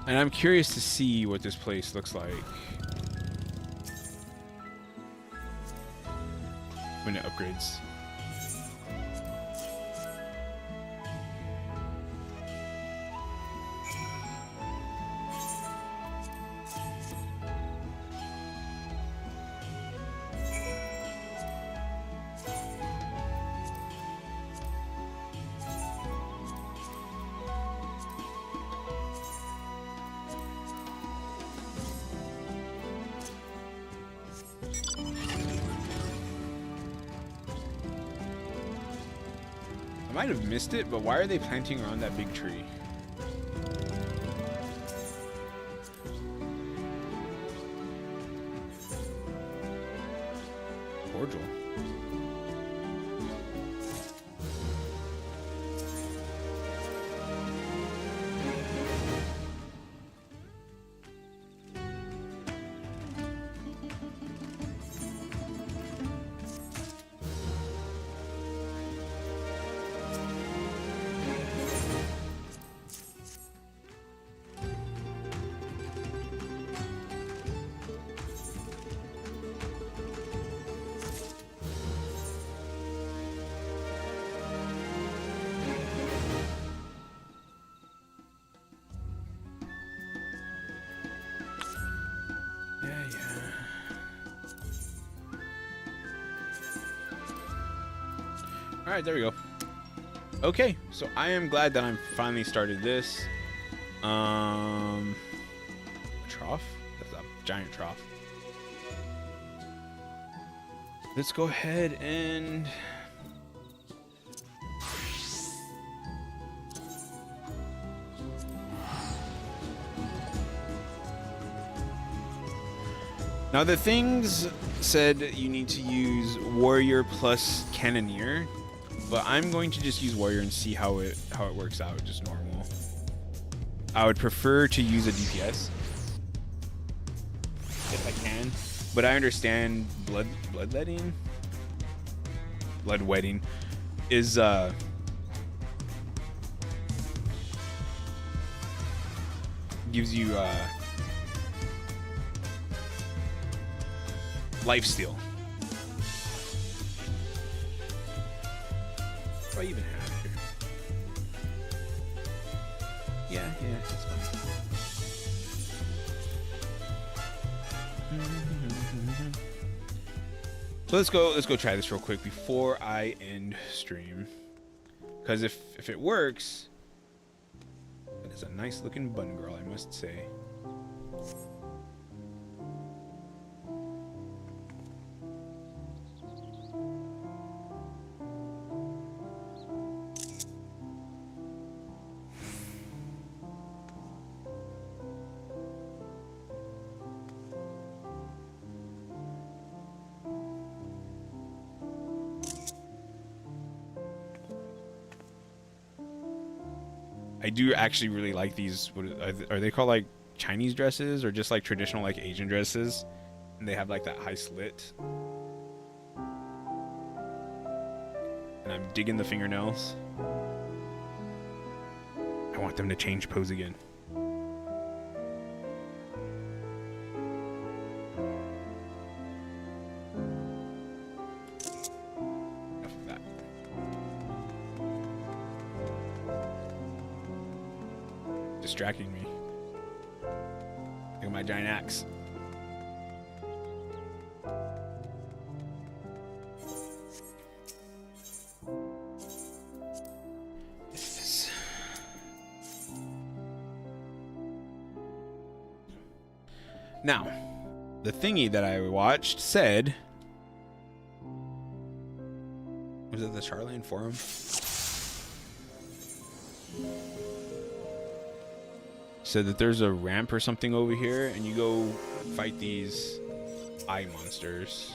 And I'm curious to see what this place looks like when it upgrades. I might have missed it, but why are they planting around that big tree? Cordial. All right, there we go. Okay, so I am glad that I'm finally started this. Trough? That's a giant trough. Let's go ahead and now the things said you need to use warrior plus cannoneer, but I'm going to just use warrior and see how it works out, just normal. I would prefer to use a DPS if I can, but I understand bloodletting is gives you lifesteal. What do I even have here? Yeah, that's fine. So let's go try this real quick before I end stream, because if it works, that is a nice looking bun girl, I must say. I do actually really like these. What are they called? Like Chinese dresses, or just like traditional like Asian dresses? And they have like that high slit. digging the fingernails. I want them to change pose again. Enough of that. Distracting me. Look at my giant axe. Now, the thingy that I watched said, was it the Charlene forum? Said that there's a ramp or something over here, and you go fight these eye monsters.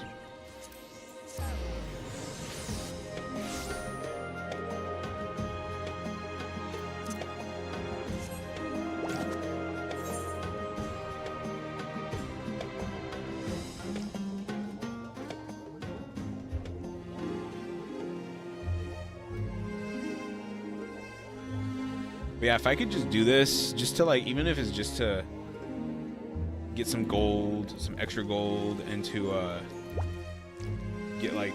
But yeah, if I could just do this, just to like, even if it's just to get some gold, some extra gold, and to get like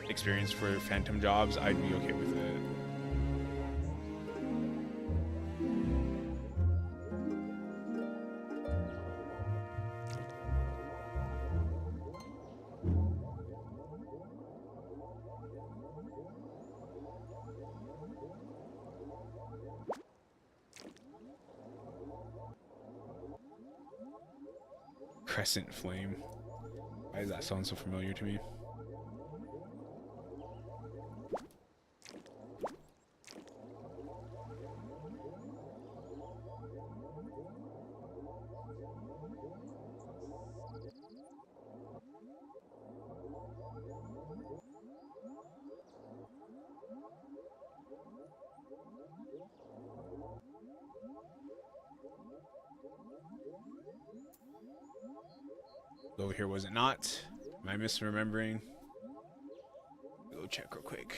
experience for phantom jobs, I'd be okay with it. Crescent flame. Why does that sound so familiar to me? Over here, was it not? Am I misremembering? Go check real quick.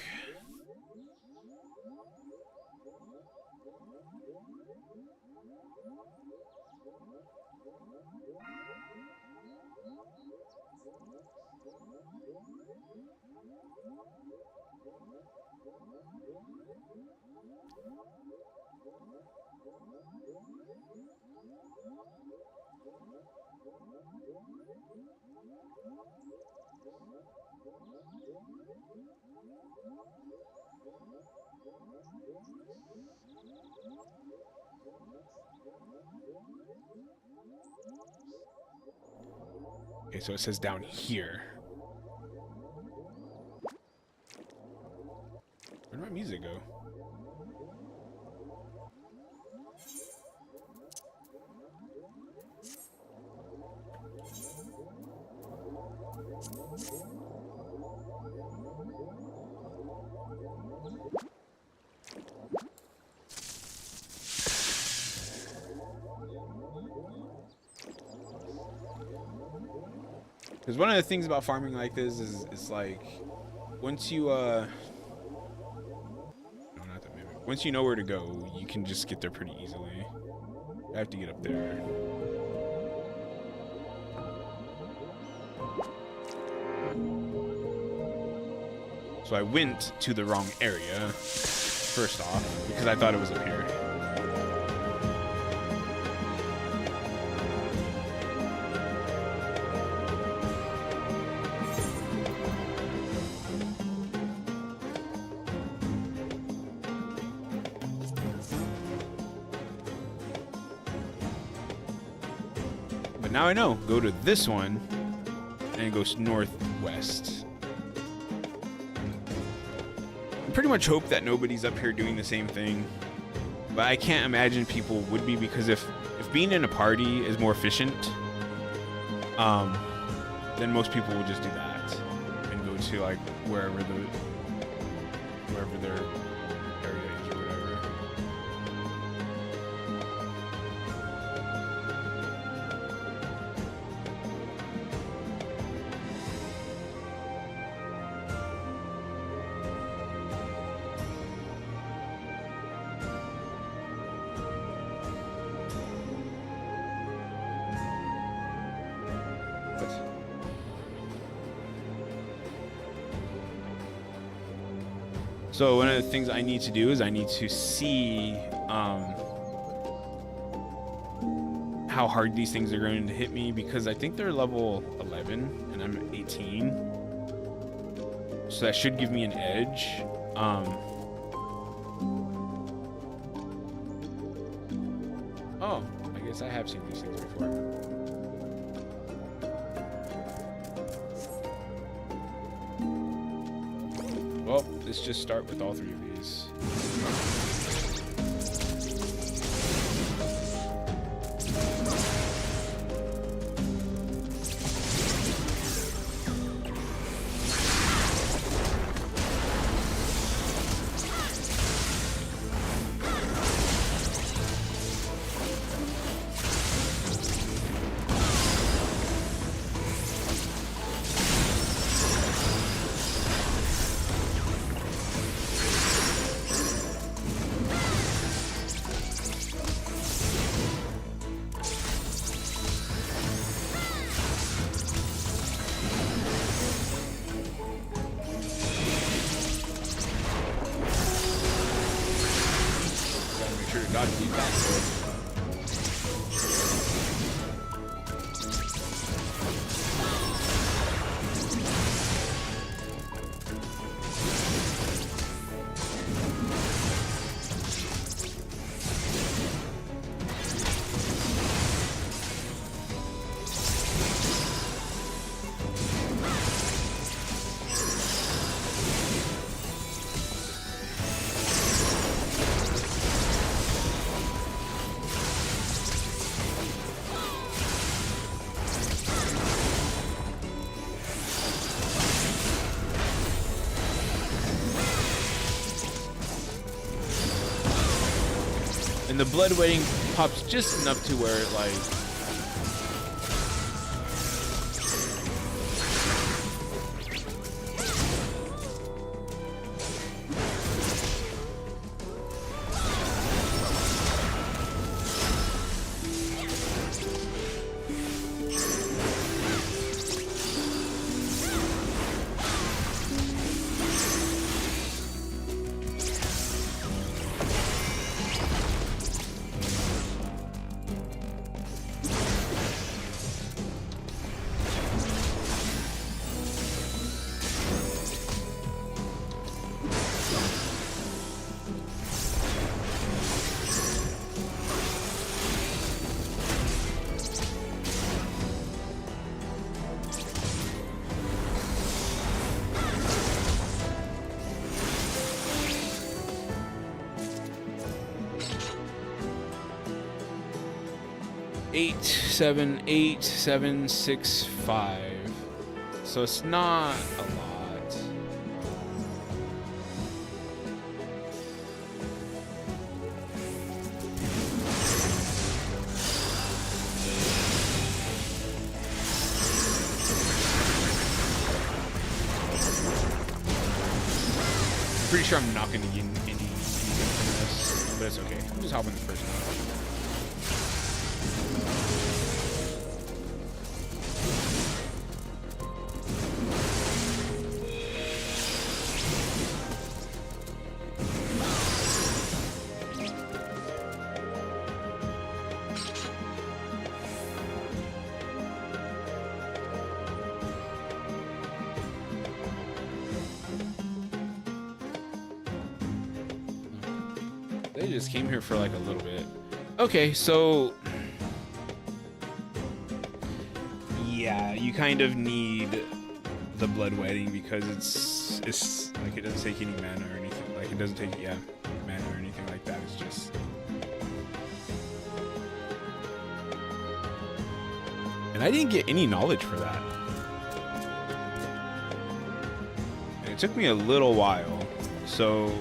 Okay, so it says down here. Where did my music go? Because one of the things about farming like this is like, once you no, not that maybe. Once you know where to go, you can just get there pretty easily. I have to get up there. So I went to the wrong area, first off, because I thought it was up here. Now I know. Go to this one, and it goes northwest. I pretty much hope that nobody's up here doing the same thing, but I can't imagine people would be, because if being in a party is more efficient, then most people would just do that and go to like wherever their area is or whatever. So one of the things I need to do is I need to see how hard these things are going to hit me, because I think they're level 11 and I'm 18. So that should give me an edge. Oh, I guess I have seen these things before. Well, let's just start with all 3 of these. And the bloodletting pops just enough to where it, like, eight, 7, 8, 7, 6, 5. So it's not a lot. I'm pretty sure I'm not going to get any from this, but it's okay. I'm just hopping the first one. They just came here for like a little bit. Okay, so yeah, you kind of need the bloodletting because it's like it doesn't take any mana or anything. Like it doesn't take mana or anything like that. It's just, and I didn't get any knowledge for that. And it took me a little while, so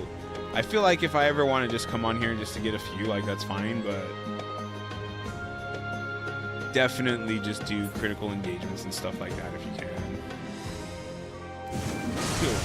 I feel like if I ever want to just come on here just to get a few, like, that's fine, but definitely just do critical engagements and stuff like that if you can. Cool.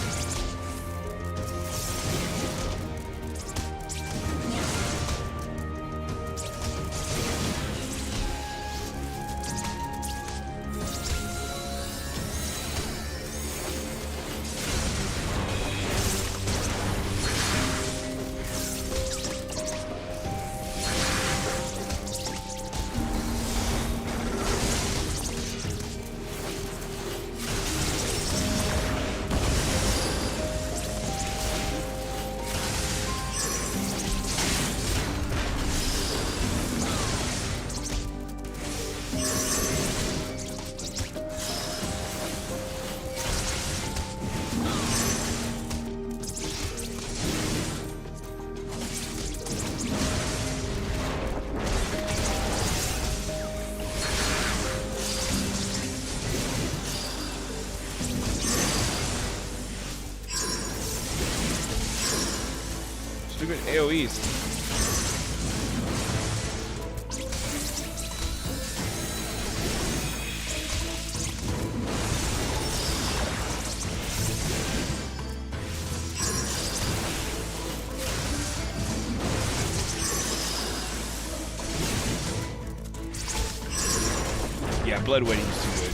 AoEs. Yeah, Blood Wedding is too good.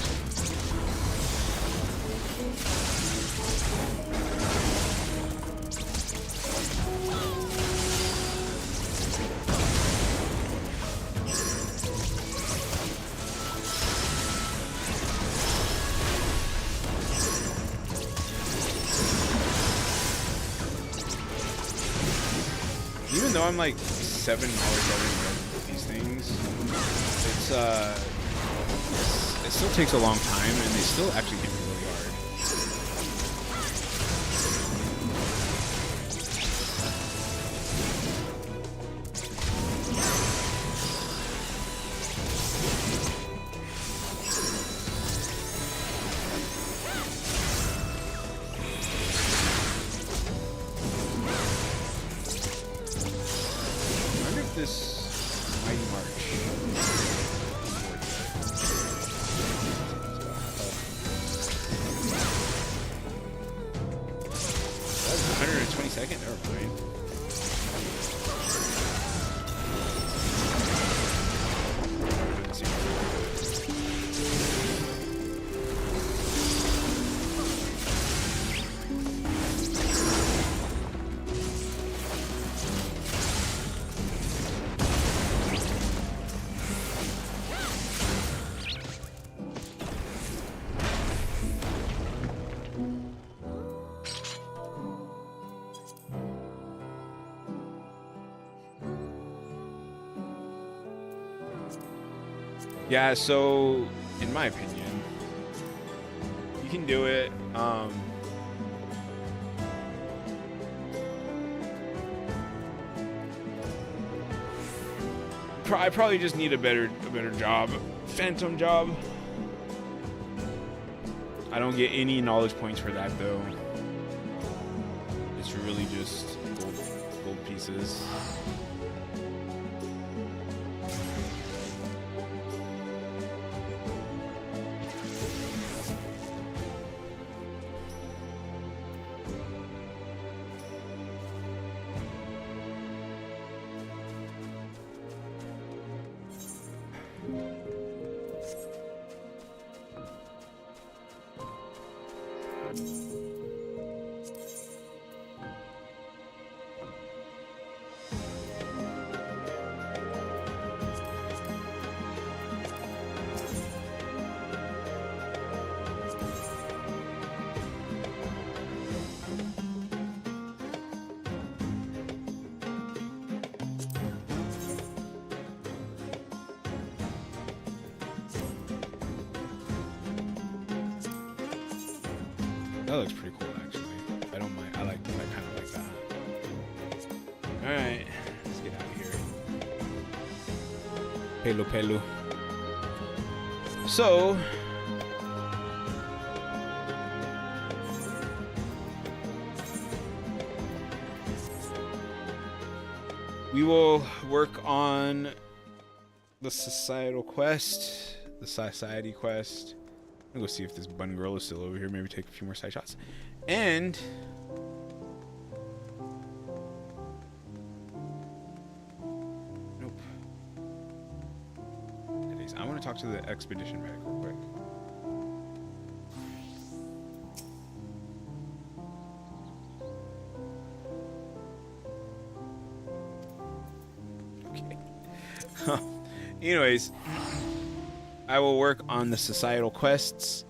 Even though I'm like 7 hours already with these things, it still takes a long time, and they still actually hit me really hard. I wonder if this Mighty March. That's 122nd? Never mind. Yeah, so in my opinion, you can do it. I probably just need a better job, phantom job. I don't get any knowledge points for that though. It's really just gold pieces. That looks pretty cool, actually. I don't mind. I kind of like that. All right, let's get out of here. Pelu. So, we will work on the society quest. I'm gonna go see if this bun girl is still over here. Maybe take a few more side shots. And nope. Anyways, I want to talk to the expedition medic real quick. Okay. Anyways, I will work on the societal quests,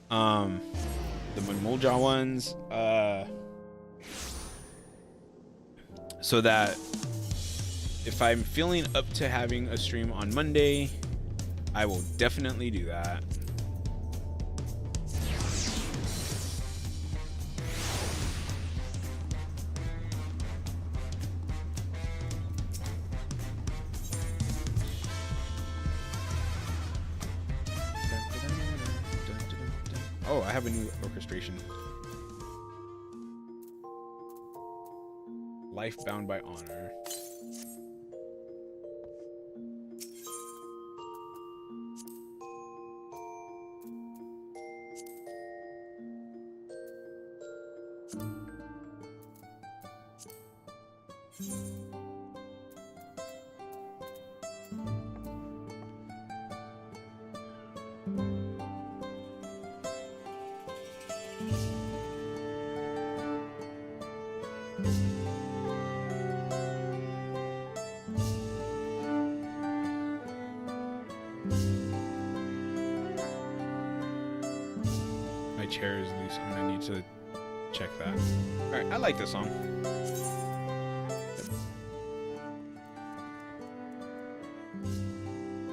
the Mulja ones, so that if I'm feeling up to having a stream on Monday, I will definitely do that. Oh, I have a new orchestration. life bound by honor. My chair is loose. I'm gonna need to check that. Alright, I like this song.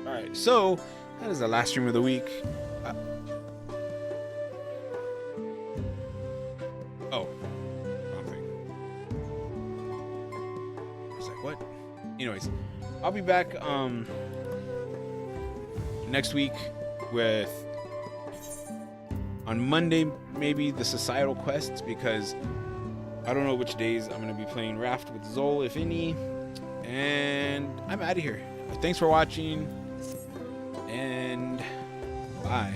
Alright, so that is the last stream of the week. Oh, wrong thing. I was like, what? Anyways, I'll be back next week with, on Monday, maybe the societal quests, because I don't know which days I'm going to be playing Raft with Zol, if any. And I'm out of here. Thanks for watching, and bye.